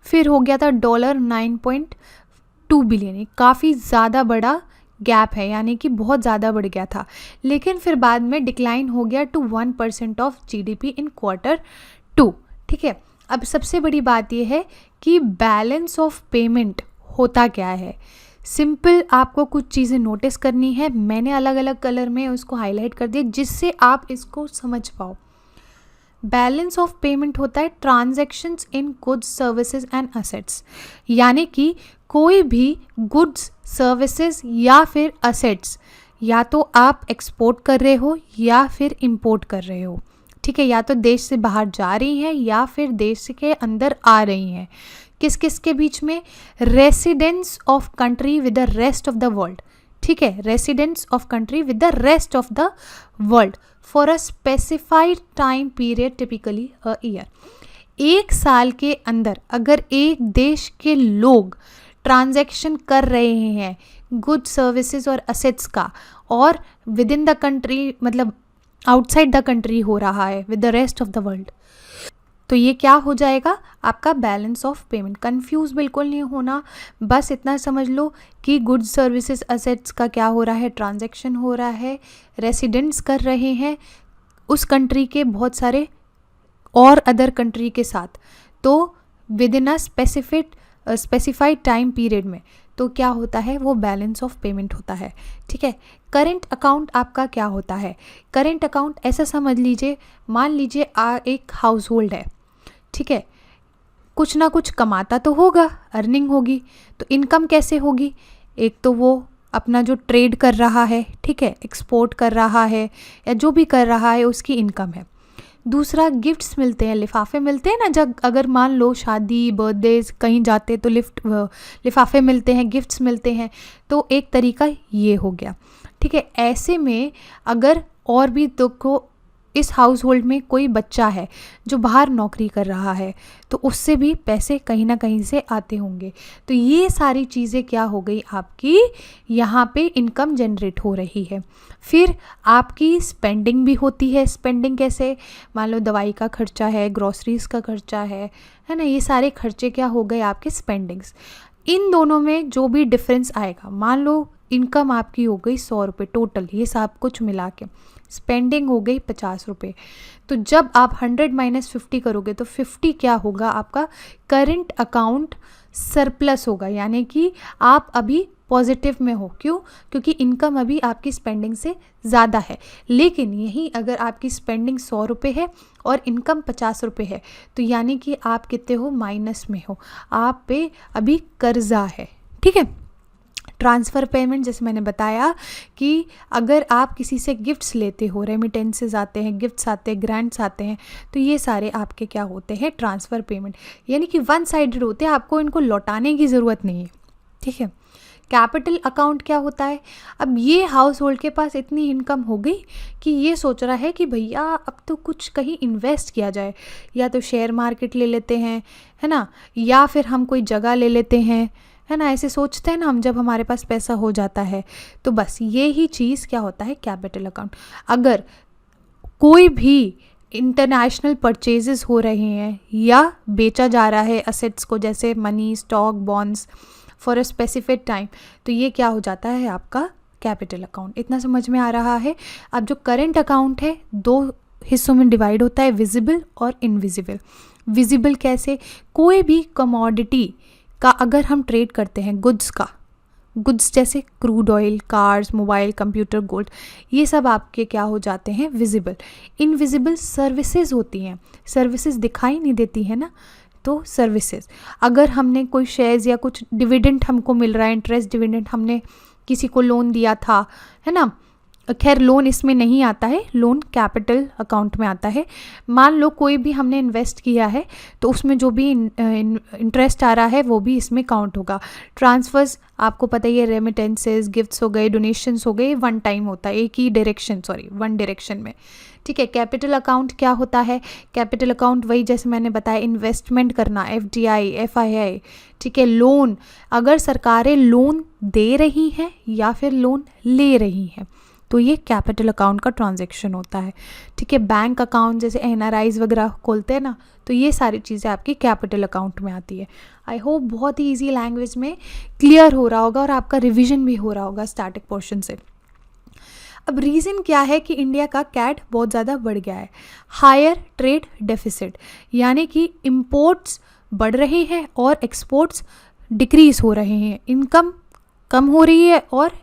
फिर हो गया था $9.2 बिलियन। ये काफ़ी ज़्यादा बड़ा गैप है, यानी कि बहुत ज़्यादा बढ़ गया था। लेकिन फिर बाद में डिक्लाइन हो गया to 1% of GDP in Q2। ठीक है। अब सबसे बड़ी बात यह है कि बैलेंस ऑफ पेमेंट होता क्या है। सिंपल आपको कुछ चीज़ें नोटिस करनी है, मैंने अलग अलग कलर में उसको हाईलाइट कर दिया जिससे आप इसको समझ पाओ। बैलेंस ऑफ पेमेंट होता है transactions in goods services and assets, यानी कि कोई भी गुड्स सर्विसेज या फिर असेट्स या तो आप एक्सपोर्ट कर रहे हो या फिर इंपोर्ट कर रहे हो। ठीक है। या तो देश से बाहर जा रही हैं या फिर देश के अंदर आ रही हैं। किस किस के बीच में? Residents of country with the rest of the world. ठीक है। Residents of country with the rest of the world for a specified time period, typically a year. एक साल के अंदर अगर एक देश के लोग ट्रांजैक्शन कर रहे हैं गुड सर्विसेज और असेट्स का, और विद इन द कंट्री मतलब आउटसाइड द कंट्री हो रहा है with the rest of the world, तो ये क्या हो जाएगा? आपका बैलेंस ऑफ पेमेंट। कंफ्यूज बिल्कुल नहीं होना, बस इतना समझ लो कि गुड्स सर्विसेज असेट्स का क्या हो रहा है, ट्रांजैक्शन हो रहा है, रेसिडेंट्स कर रहे हैं उस कंट्री के बहुत सारे और अदर कंट्री के साथ, तो with in a specified time period में, तो क्या होता है? वो बैलेंस ऑफ पेमेंट होता है। ठीक है। करंट अकाउंट आपका क्या होता है? करंट अकाउंट ऐसा समझ लीजिए, मान लीजिए एक हाउस होल्ड है। ठीक है। कुछ ना कुछ कमाता तो होगा, अर्निंग होगी, तो इनकम कैसे होगी? एक तो वो अपना जो ट्रेड कर रहा है, ठीक है, एक्सपोर्ट कर रहा है या जो भी कर रहा है उसकी इनकम है। दूसरा गिफ्ट्स मिलते हैं, लिफाफे मिलते हैं ना, जब अगर मान लो शादी बर्थडेज कहीं जाते तो लिफाफे मिलते हैं, गिफ्ट्स मिलते हैं, तो एक तरीका ये हो गया। ठीक है। ऐसे में अगर और भी देखो, इस हाउस होल्ड में कोई बच्चा है जो बाहर नौकरी कर रहा है, तो उससे भी पैसे कहीं ना कहीं से आते होंगे। तो ये सारी चीज़ें क्या हो गई आपकी, यहाँ पे इनकम जनरेट हो रही है। फिर आपकी स्पेंडिंग भी होती है। स्पेंडिंग कैसे? मान लो दवाई का खर्चा है, ग्रॉसरीज का खर्चा है ना, ये सारे खर्चे क्या हो गए आपके स्पेंडिंग्स। इन दोनों में जो भी डिफरेंस आएगा, मान लो इनकम आपकी हो गई 100 रुपये टोटल, ये सब कुछ मिला के, स्पेंडिंग हो गई 50 रुपये, तो जब आप 100 - 50 करोगे तो 50 क्या होगा आपका? करंट अकाउंट सरप्लस होगा, यानी कि आप अभी पॉजिटिव में हो। क्यों? क्योंकि इनकम अभी आपकी स्पेंडिंग से ज़्यादा है। लेकिन यही अगर आपकी स्पेंडिंग 100 रुपये है और इनकम 50 रुपये है, तो यानी कि आप कितने हो? माइनस में हो, आप पे अभी कर्जा है। ठीक है। ट्रांसफ़र पेमेंट, जैसे मैंने बताया कि अगर आप किसी से गिफ्ट्स लेते हो, रेमिटेंसेस आते हैं, गिफ्ट्स आते हैं, ग्रांट्स आते हैं, तो ये सारे आपके क्या होते हैं? ट्रांसफ़र पेमेंट, यानी कि वन साइडेड होते हैं, आपको इनको लौटाने की ज़रूरत नहीं है। ठीक है। कैपिटल अकाउंट क्या होता है? अब ये हाउस होल्ड के पास इतनी इनकम हो गई कि ये सोच रहा है कि भैया अब तो कुछ कहीं इन्वेस्ट किया जाए, या तो शेयर मार्केट ले लेते हैं, है ना, या फिर हम कोई जगह ले लेते हैं, है ना, ऐसे सोचते हैं ना हम जब हमारे पास पैसा हो जाता है। तो बस ये ही चीज़ क्या होता है? Capital account. अगर कोई भी इंटरनेशनल परचेजेस हो रहे हैं या बेचा जा रहा है असेट्स को, जैसे money, stock, bonds, for a specific time, तो ये क्या हो जाता है आपका? Capital account. इतना समझ में आ रहा है? अब जो करंट अकाउंट है 2 हिस्सों में डिवाइड होता है, विजिबल और इनविजिबल। विजिबल कैसे? कोई भी कमोडिटी का अगर हम ट्रेड करते हैं, गुड्स जैसे crude oil, cars, mobile, computer, gold, ये सब आपके क्या हो जाते हैं? विजिबल। इनविजिबल सर्विसेज होती हैं, सर्विसेज दिखाई नहीं देती है ना, तो सर्विसेज, अगर हमने कोई शेयर्स या कुछ डिविडेंड हमको मिल रहा है, इंटरेस्ट डिविडेंड, हमने किसी को लोन दिया था, है ना, खैर लोन इसमें नहीं आता है, लोन कैपिटल अकाउंट में आता है। मान लो कोई भी हमने इन्वेस्ट किया है तो उसमें जो भी इंटरेस्ट आ रहा है वो भी इसमें काउंट होगा। ट्रांसफर्स आपको पता ही है, रेमिटेंसेस, गिफ्ट्स हो गए, डोनेशंस हो गए, वन टाइम होता है, एक ही डायरेक्शन, वन डायरेक्शन में, ठीक है। कैपिटल अकाउंट क्या होता है? कैपिटल अकाउंट वही जैसे मैंने बताया, इन्वेस्टमेंट करना, FDI, FII, ठीक है। लोन, अगर सरकारें लोन दे रही हैं या फिर लोन ले रही हैं तो ये कैपिटल अकाउंट का ट्रांजैक्शन होता है, ठीक है। बैंक अकाउंट जैसे NRIs वगैरह खोलते हैं ना, तो ये सारी चीज़ें आपकी कैपिटल अकाउंट में आती है। आई होप बहुत ही ईजी लैंग्वेज में क्लियर हो रहा होगा और आपका रिविजन भी हो रहा होगा स्टैटिक पोर्शन से। अब रीज़न क्या है कि इंडिया का कैट बहुत ज़्यादा बढ़ गया है? हायर ट्रेड डेफिसिट, यानी कि इम्पोर्ट्स बढ़ रहे हैं और एक्सपोर्ट्स डिक्रीज़ हो रहे हैं, इनकम कम हो रही है और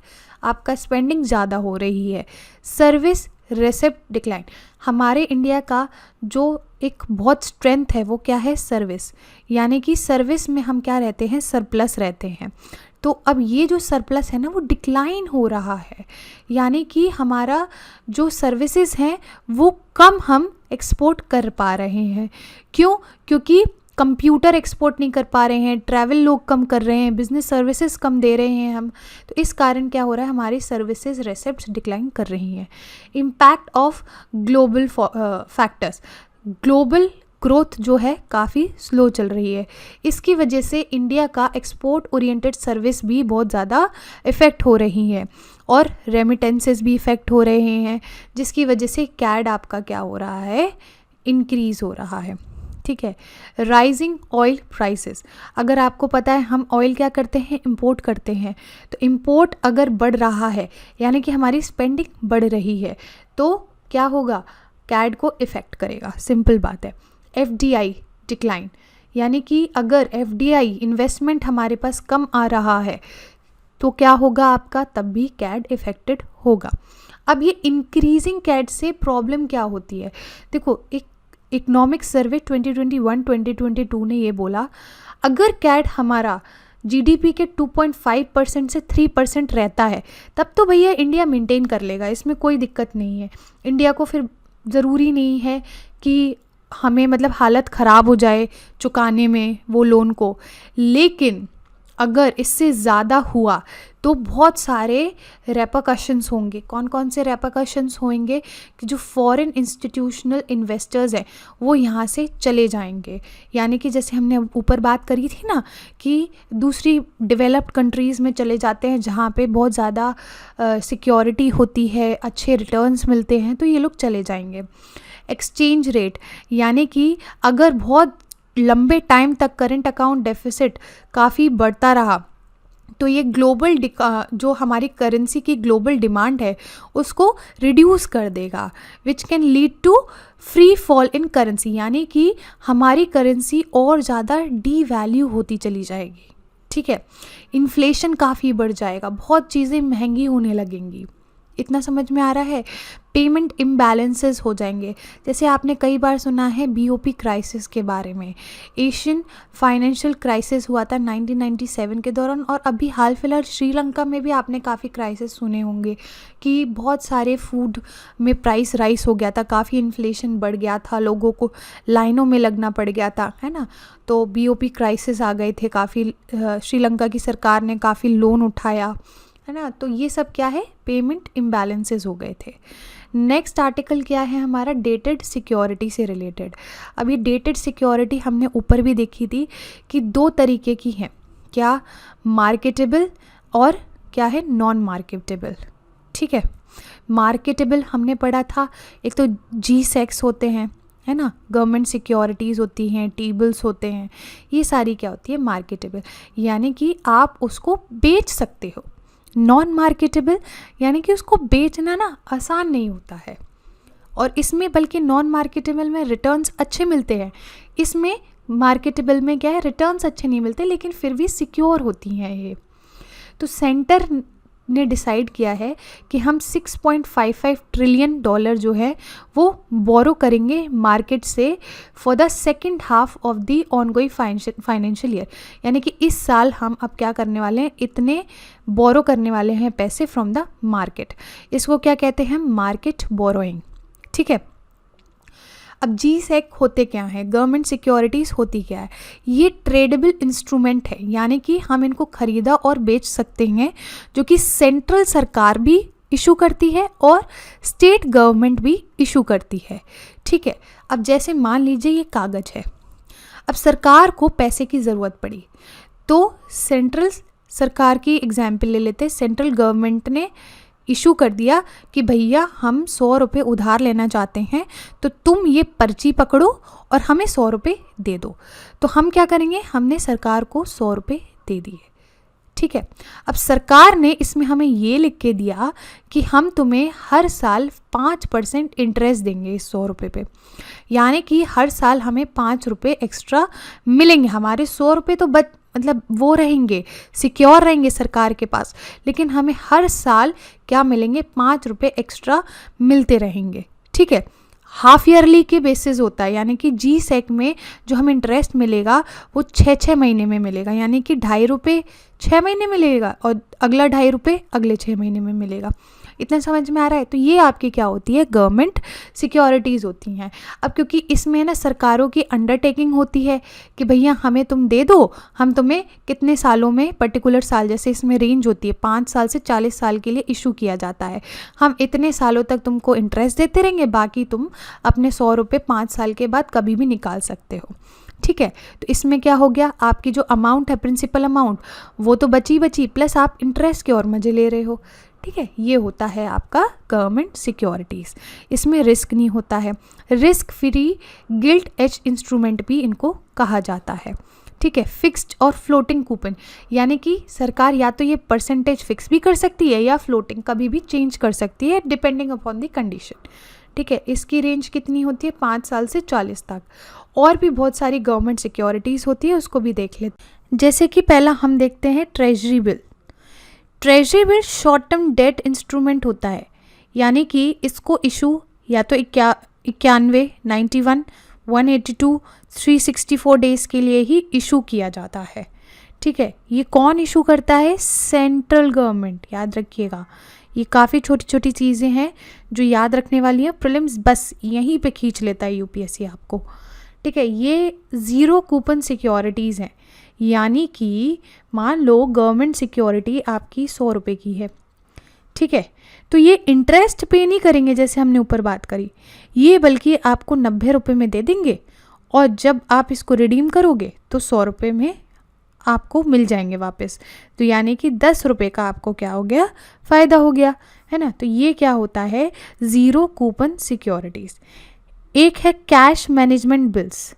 आपका स्पेंडिंग ज़्यादा हो रही है। सर्विस रेसिप्ट डिक्लाइन, हमारे इंडिया का जो एक बहुत स्ट्रेंथ है वो क्या है? सर्विस, यानी कि सर्विस में हम क्या रहते हैं? सरप्लस रहते हैं। तो अब ये जो सरप्लस है ना वो डिक्लाइन हो रहा है, यानी कि हमारा जो सर्विसेज हैं वो कम हम एक्सपोर्ट कर पा रहे हैं। क्यों? क्योंकि कंप्यूटर एक्सपोर्ट नहीं कर पा रहे हैं, ट्रैवल लोग कम कर रहे हैं, बिजनेस सर्विसेज कम दे रहे हैं हम, तो इस कारण क्या हो रहा है? हमारी सर्विसेज रेसिप्ट्स डिक्लाइन कर रही हैं। Impact of global factors, global growth जो है काफ़ी स्लो चल रही है, इसकी वजह से इंडिया का एक्सपोर्ट ओरिएंटेड सर्विस भी बहुत ज़्यादा इफ़ेक्ट हो रही है और रेमिटेंसेस भी इफ़ेक्ट हो रहे हैं, जिसकी वजह से कैड आपका क्या हो रहा है? इंक्रीज़ हो रहा है, ठीक है। राइजिंग ऑयल प्राइसेस, अगर आपको पता है हम ऑयल क्या करते हैं? इंपोर्ट करते हैं, तो इंपोर्ट अगर बढ़ रहा है यानी कि हमारी स्पेंडिंग बढ़ रही है तो क्या होगा? कैड को इफ़ेक्ट करेगा, सिंपल बात है। FDI डिक्लाइन, यानी कि अगर FDI इन्वेस्टमेंट हमारे पास कम आ रहा है तो क्या होगा आपका? तब भी कैड इफ़ेक्टेड होगा। अब ये इंक्रीजिंग कैड से प्रॉब्लम क्या होती है? देखो, एक इकोनॉमिक सर्वे 2021-2022 ने ये बोला, अगर कैड हमारा GDP के 2.5% से 3% रहता है तब तो भैया इंडिया मेंटेन कर लेगा, इसमें कोई दिक्कत नहीं है। इंडिया को फिर ज़रूरी नहीं है कि हमें मतलब हालत ख़राब हो जाए चुकाने में वो लोन को, लेकिन अगर इससे ज़्यादा हुआ तो बहुत सारे रेपरकशंस होंगे। कौन कौन से रेपरकशंस होंगे? कि जो फॉरेन इंस्टीट्यूशनल इन्वेस्टर्स हैं वो यहाँ से चले जाएंगे, यानी कि जैसे हमने ऊपर बात करी थी ना कि दूसरी डेवलप्ड कंट्रीज़ में चले जाते हैं जहाँ पे बहुत ज़्यादा सिक्योरिटी होती है, अच्छे रिटर्न्स मिलते हैं, तो ये लोग चले जाएंगे। एक्सचेंज रेट, यानी कि अगर बहुत लंबे टाइम तक करंट अकाउंट डेफिसिट काफ़ी बढ़ता रहा तो ये ग्लोबल जो हमारी करेंसी की ग्लोबल डिमांड है उसको रिड्यूस कर देगा, which can lead to free fall in currency, यानी कि हमारी करेंसी और ज़्यादा डी वैल्यू होती चली जाएगी, ठीक है। इन्फ्लेशन काफ़ी बढ़ जाएगा, बहुत चीज़ें महंगी होने लगेंगी। इतना समझ में आ रहा है? पेमेंट इम्बैलेंसेस हो जाएंगे, जैसे आपने कई बार सुना है BOP क्राइसिस के बारे में। एशियन फाइनेंशियल क्राइसिस हुआ था 1997 के दौरान, और अभी हाल फिलहाल श्रीलंका में भी आपने काफ़ी क्राइसिस सुने होंगे कि बहुत सारे फूड में प्राइस राइस हो गया था, काफ़ी इन्फ्लेशन बढ़ गया था, लोगों को लाइनों में लगना पड़ गया था, है ना। तो BOP क्राइसिस आ गए थे, काफ़ी श्रीलंका की सरकार ने काफ़ी लोन उठाया, है ना। तो ये सब क्या है? पेमेंट इम्बैलेंसेस हो गए थे। नेक्स्ट आर्टिकल क्या है हमारा? डेटेड सिक्योरिटी से रिलेटेड। अभी डेटेड सिक्योरिटी हमने ऊपर भी देखी थी कि दो तरीके की हैं, क्या? मार्केटेबल और क्या है? नॉन मार्केटेबल, ठीक है। मार्केटेबल हमने पढ़ा था, एक तो G-Secs होते हैं, है ना, गवर्नमेंट सिक्योरिटीज़ होती हैं, टीबल्स होते हैं, ये सारी क्या होती है? मार्केटेबल, यानी कि आप उसको बेच सकते हो। नॉन मार्केटेबल यानी कि उसको बेचना ना आसान नहीं होता है, और इसमें बल्कि नॉन मार्केटेबल में रिटर्न्स अच्छे मिलते हैं, इसमें मार्केटेबल में क्या है? रिटर्न्स अच्छे नहीं मिलते लेकिन फिर भी सिक्योर होती हैं ये। तो सेंटर ने डिसाइड किया है कि हम $6.55 ट्रिलियन जो है वो बोरो करेंगे मार्केट से for the second half of the ongoing financial year. यानी कि इस साल हम अब क्या करने वाले हैं, इतने बोरो करने वाले हैं पैसे फ्रॉम द मार्केट। इसको क्या कहते हैं, मार्केट बोरोइंग। ठीक है, अब GSEC होते क्या है, गवर्नमेंट सिक्योरिटीज़ होती क्या है, ये ट्रेडेबल इंस्ट्रूमेंट है, यानी कि हम इनको खरीदा और बेच सकते हैं, जो कि सेंट्रल सरकार भी इशू करती है और स्टेट गवर्नमेंट भी इशू करती है। ठीक है, अब जैसे मान लीजिए ये कागज़ है, अब सरकार को पैसे की ज़रूरत पड़ी तो सेंट्रल सरकार की एग्जाम्पल ले लेते हैं, सेंट्रल गवर्नमेंट ने इशू कर दिया कि भैया हम 100 रुपये उधार लेना चाहते हैं, तो तुम ये पर्ची पकड़ो और हमें 100 रुपये दे दो। तो हम क्या करेंगे, हमने सरकार को 100 रुपये दे दिए। ठीक है, अब सरकार ने इसमें हमें ये लिख के दिया कि हम तुम्हें हर साल 5% इंटरेस्ट देंगे इस 100 रुपये पे, यानी कि हर साल हमें 5 रुपये एक्स्ट्रा मिलेंगे। हमारे 100 रुपये तो मतलब वो रहेंगे, सिक्योर रहेंगे सरकार के पास, लेकिन हमें हर साल क्या मिलेंगे, 5 रुपये एक्स्ट्रा मिलते रहेंगे। ठीक है, हाफ ईयरली के बेसिस होता है, यानी कि GSEC में जो हमें इंटरेस्ट मिलेगा वो 6 महीने में मिलेगा, यानी कि 2.5 रुपये 6 महीने मिलेगा और अगला 2.5 रुपये अगले 6 महीने में मिलेगा। इतना समझ में आ रहा है? तो ये आपकी क्या होती है, गवर्नमेंट सिक्योरिटीज़ होती हैं। अब क्योंकि इसमें ना सरकारों की अंडरटेकिंग होती है कि भैया हमें तुम दे दो, हम तुम्हें कितने सालों में, पर्टिकुलर साल, जैसे इसमें रेंज होती है 5 साल से 40 साल के लिए इशू किया जाता है, हम इतने सालों तक तुमको इंटरेस्ट देते रहेंगे, बाकी तुम अपने 100 रुपये 5 साल के बाद कभी भी निकाल सकते हो। ठीक है, तो इसमें क्या हो गया, आपकी जो अमाउंट है, प्रिंसिपल अमाउंट, वो तो बची प्लस आप इंटरेस्ट के और मजे ले रहे हो। ठीक है, ये होता है आपका गवर्नमेंट सिक्योरिटीज़। इसमें रिस्क नहीं होता है, risk free gilt edge instrument भी इनको कहा जाता है। ठीक है, फिक्स्ड और फ्लोटिंग कूपन, यानी कि सरकार या तो ये परसेंटेज फिक्स भी कर सकती है या फ्लोटिंग कभी भी चेंज कर सकती है डिपेंडिंग अपॉन द कंडीशन। ठीक है, इसकी रेंज कितनी होती है, 5 साल से 40 तक। और भी बहुत सारी गवर्नमेंट सिक्योरिटीज़ होती है, उसको भी देख लेते हैं। जैसे कि पहला हम देखते हैं treasury bill. Treasury bill short term debt instrument होता है, यानी कि इसको इशू या तो 91, 91, 182, 364 डेज़ के लिए ही इशू किया जाता है। ठीक है, ये कौन इशू करता है, सेंट्रल गवर्नमेंट, याद रखिएगा। ये काफ़ी छोटी छोटी चीज़ें हैं जो याद रखने वाली हैं, प्रीलिम्स बस यहीं पे खींच लेता है UPSC आपको। ठीक है, ये ज़ीरो कूपन सिक्योरिटीज़ हैं, यानी कि मान लो गवर्नमेंट सिक्योरिटी आपकी 100 रुपये की है। ठीक है, तो ये इंटरेस्ट पे नहीं करेंगे जैसे हमने ऊपर बात करी, ये बल्कि आपको 90 रुपये में दे देंगे और जब आप इसको रिडीम करोगे तो 100 रुपये में आपको मिल जाएंगे वापस। तो यानी कि 10 रुपये का आपको क्या हो गया, फ़ायदा हो गया, है ना। तो ये क्या होता है, ज़ीरो कूपन सिक्योरिटीज़। एक है कैश मैनेजमेंट बिल्स।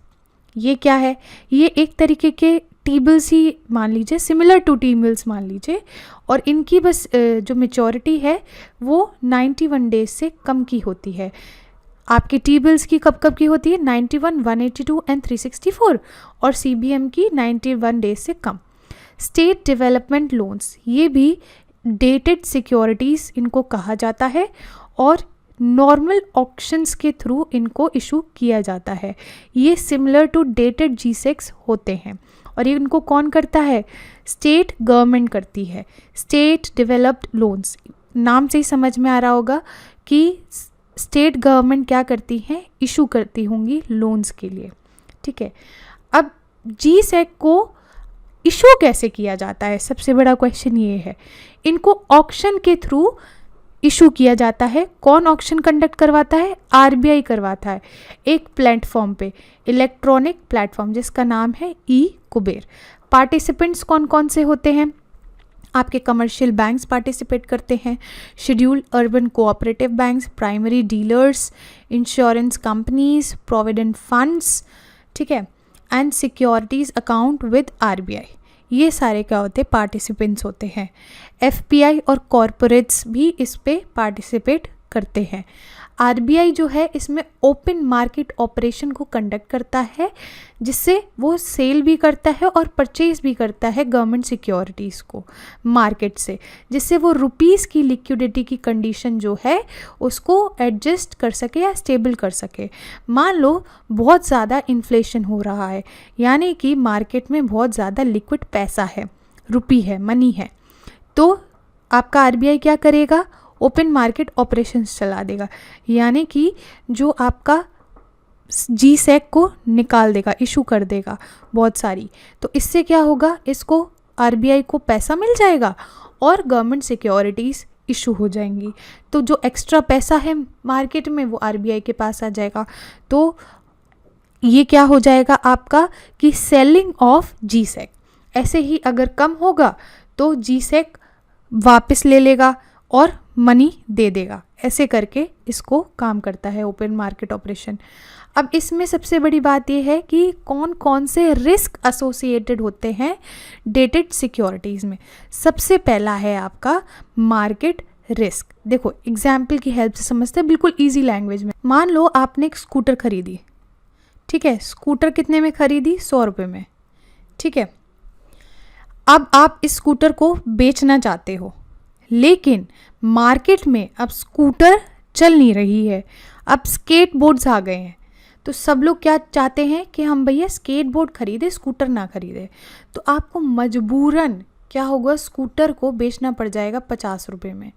ये क्या है, ये एक तरीके के टी बिल्स ही मान लीजिए, सिमिलर टू टी बिल्स मान लीजिए, और इनकी बस जो मेचोरिटी है वो 91 डेज से कम की होती है। आपके टी बिल्स की कब कब की होती है, 91, 182 एंड 364, और CBM की 91 डेज से कम। स्टेट डेवलपमेंट लोन्स, ये भी डेटेड सिक्योरिटीज़ इनको कहा जाता है और नॉर्मल ऑक्शंस के थ्रू इनको इशू किया जाता है। ये सिमिलर टू डेटेड GSECs होते हैं और ये इनको कौन करता है, स्टेट गवर्नमेंट करती है। स्टेट डेवलप्ड लोन्स, नाम से ही समझ में आ रहा होगा कि स्टेट गवर्नमेंट क्या करती हैं, इशू करती होंगी लोन्स के लिए। ठीक है, अब GSEC को इशू कैसे किया जाता है, सबसे बड़ा क्वेश्चन ये है। इनको ऑक्शन के थ्रू इशू किया जाता है। कौन ऑक्शन कंडक्ट करवाता है, RBI करवाता है, एक प्लेटफॉर्म पे, इलेक्ट्रॉनिक प्लेटफॉर्म जिसका नाम है ई-कुबेर। पार्टिसिपेंट्स कौन कौन से होते हैं, आपके कमर्शियल बैंक्स पार्टिसिपेट करते हैं, scheduled urban cooperative banks, primary dealers, insurance companies, provident funds, ठीक है, and securities account with RBI। ये सारे क्या होते हैं, पार्टिसिपेंट्स होते हैं। FPI और कॉरपोरेट्स भी इस पे पार्टिसिपेट करते हैं। आरबीआई जो है इसमें ओपन मार्केट ऑपरेशन को कंडक्ट करता है, जिससे वो सेल भी करता है और परचेज भी करता है गवर्नमेंट सिक्योरिटीज़ को मार्केट से, जिससे वो रुपीस की लिक्विडिटी की कंडीशन जो है उसको एडजस्ट कर सके या स्टेबल कर सके। मान लो बहुत ज़्यादा इन्फ्लेशन हो रहा है, यानी कि मार्केट में बहुत ज़्यादा लिक्विड पैसा है, रुपी है, मनी है, तो आपका आरबीआई क्या करेगा, ओपन मार्केट ऑपरेशंस चला देगा, यानी कि जो आपका जी सैक को निकाल देगा, इशू कर देगा बहुत सारी। तो इससे क्या होगा, इसको आरबीआई को पैसा मिल जाएगा और गवर्नमेंट सिक्योरिटीज़ इशू हो जाएंगी। तो जो एक्स्ट्रा पैसा है मार्केट में वो आरबीआई के पास आ जाएगा। तो ये क्या हो जाएगा आपका कि सेलिंग ऑफ जी सैक। ऐसे ही अगर कम होगा तो जी सैक वापस ले लेगा और मनी दे देगा। ऐसे करके इसको काम करता है ओपन मार्केट ऑपरेशन। अब इसमें सबसे बड़ी बात यह है कि कौन कौन से रिस्क एसोसिएटेड होते हैं डेटेड सिक्योरिटीज़ में। सबसे पहला है आपका मार्केट रिस्क। देखो एग्जाम्पल की हेल्प से समझते हैं, बिल्कुल इजी लैंग्वेज में। मान लो आपने एक स्कूटर खरीदी, ठीक है, स्कूटर कितने में खरीदी, 100 रुपये में, ठीक है। अब आप इस स्कूटर को बेचना चाहते हो, लेकिन मार्केट में अब स्कूटर चल नहीं रही है, अब स्केट बोर्ड्स आ गए हैं, तो सब लोग क्या चाहते हैं कि हम भैया स्केट बोर्ड खरीदे, स्कूटर ना खरीदे। तो आपको मजबूरन क्या होगा, स्कूटर को बेचना पड़ जाएगा 50 रुपये में।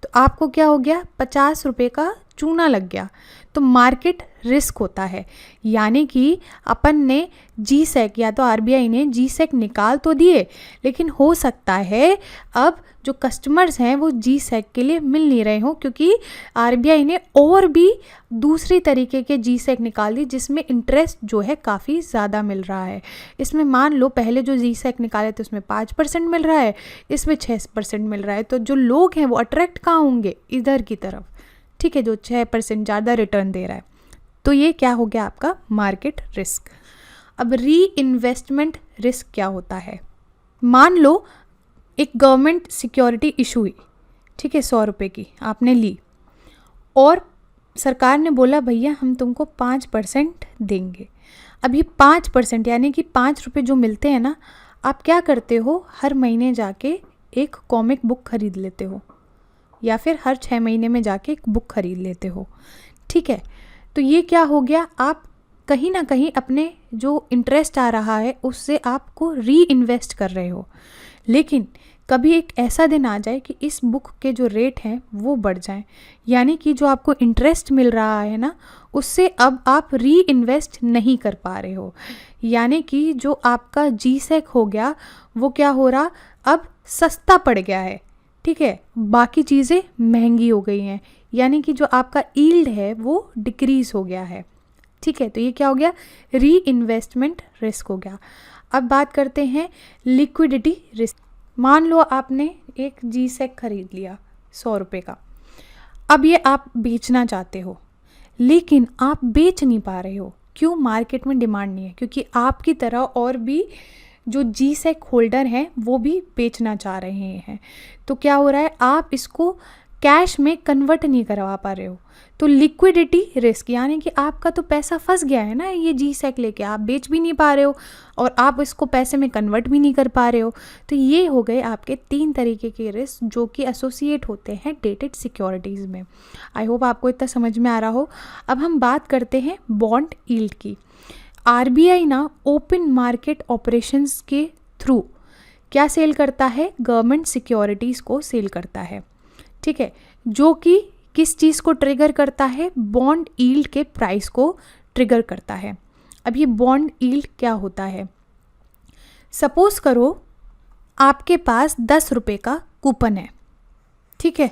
तो आपको क्या हो गया, 50 रुपये का चूना लग गया। तो मार्केट रिस्क होता है, यानी कि अपन ने जी सैक या तो आरबीआई ने जी सैक निकाल तो दिए, लेकिन हो सकता है अब जो कस्टमर्स हैं वो जी सैक के लिए मिल नहीं रहे हों, क्योंकि आरबीआई ने और भी दूसरी तरीके के जी सैक निकाल दी जिसमें इंटरेस्ट जो है काफ़ी ज़्यादा मिल रहा है। इसमें मान लो पहले जो जी सैक निकाले थे उसमें 5% मिल रहा है, इसमें 6% मिल रहा है। तो जो लोग हैं वो अट्रैक्ट कहाँ होंगे, इधर की तरफ, ठीक है, जो 6% ज़्यादा रिटर्न दे रहा है। तो ये क्या हो गया आपका मार्केट रिस्क। अब री इन्वेस्टमेंट रिस्क क्या होता है। मान लो एक गवर्नमेंट सिक्योरिटी इशू हुई, ठीक है, 100 रुपये की आपने ली और सरकार ने बोला भैया हम तुमको 5% देंगे। अभी 5% यानी कि 5 रुपये जो मिलते हैं ना, आप क्या करते हो, हर महीने जाके एक कॉमिक बुक खरीद लेते हो या फिर हर 6 महीने में जाके एक बुक खरीद लेते हो, ठीक है। तो ये क्या हो गया, आप कहीं ना कहीं अपने जो इंटरेस्ट आ रहा है उससे आपको री इन्वेस्ट कर रहे हो। लेकिन कभी एक ऐसा दिन आ जाए कि इस बुक के जो रेट हैं वो बढ़ जाएं, यानी कि जो आपको इंटरेस्ट मिल रहा है ना उससे अब आप री इन्वेस्ट नहीं कर पा रहे हो, यानी कि जो आपका जी सैक हो गया वो क्या हो रहा, अब सस्ता पड़ गया है, ठीक है, बाकी चीज़ें महंगी हो गई हैं, यानी कि जो आपका यील्ड है वो डिक्रीज़ हो गया है, ठीक है। तो ये क्या हो गया, री इन्वेस्टमेंट रिस्क हो गया। अब बात करते हैं लिक्विडिटी रिस्क। मान लो आपने एक जी सैक खरीद लिया 100 रुपये का, अब ये आप बेचना चाहते हो लेकिन आप बेच नहीं पा रहे हो, क्यों, मार्केट में डिमांड नहीं है, क्योंकि आपकी तरह और भी जो जी सैक होल्डर हैं वो भी बेचना चाह रहे हैं। तो क्या हो रहा है, आप इसको कैश में कन्वर्ट नहीं करवा पा रहे हो। तो लिक्विडिटी रिस्क, यानी कि आपका तो पैसा फंस गया है ना, ये जी सैक लेके आप बेच भी नहीं पा रहे हो और आप इसको पैसे में कन्वर्ट भी नहीं कर पा रहे हो। तो ये हो गए आपके 3 तरीके के रिस्क जो कि एसोसिएट होते हैं डेटेड सिक्योरिटीज़ में। आई होप आपको इतना समझ में आ रहा हो। अब हम बात करते हैं बॉन्ड यील्ड की। आरबीआई ना ओपन मार्केट ऑपरेशंस के थ्रू क्या सेल करता है, गवर्नमेंट सिक्योरिटीज़ को सेल करता है, ठीक है, जो कि किस चीज़ को ट्रिगर करता है, बॉन्ड यील्ड के प्राइस को ट्रिगर करता है। अब ये बॉन्ड यील्ड क्या होता है, सपोज करो आपके पास 10 रुपये का कूपन है, ठीक है,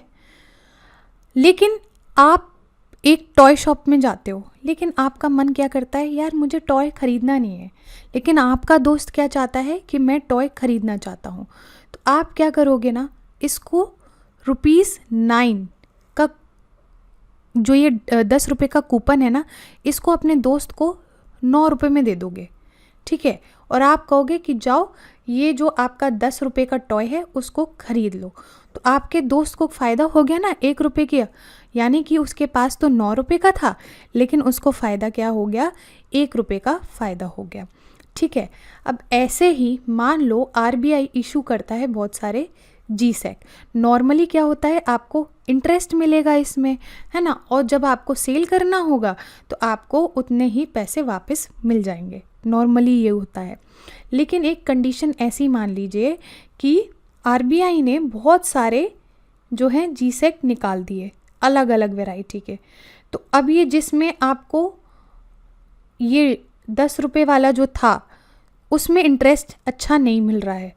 लेकिन आप एक टॉय शॉप में जाते हो, लेकिन आपका मन क्या करता है, यार मुझे टॉय ख़रीदना नहीं है, लेकिन आपका दोस्त क्या चाहता है कि मैं टॉय ख़रीदना चाहता हूँ। तो आप क्या करोगे ना, इसको ₹9 का जो ये 10 रुपये का कूपन है ना, इसको अपने दोस्त को 9 रुपये में दे दोगे, ठीक है, और आप कहोगे कि जाओ ये जो आपका 10 रुपये का टॉय है उसको ख़रीद लो। तो आपके दोस्त को फ़ायदा हो गया ना 1 रुपये की, यानी कि उसके पास तो 9 रुपये का था, लेकिन उसको फ़ायदा क्या हो गया, 1 रुपये का फ़ायदा हो गया। ठीक है, अब ऐसे ही मान लो आरबीआई इशू करता है बहुत सारे जीसेक। नॉर्मली क्या होता है, आपको इंटरेस्ट मिलेगा इसमें, है ना, और जब आपको सेल करना होगा तो आपको उतने ही पैसे वापस मिल जाएंगे, नॉर्मली ये होता है। लेकिन एक कंडीशन ऐसी मान लीजिए कि आरबीआई ने बहुत सारे जो हैं जीसेक निकाल दिए अलग अलग वैरायटी के, तो अब ये जिसमें आपको ये 10 रुपये वाला जो था उसमें इंटरेस्ट अच्छा नहीं मिल रहा है,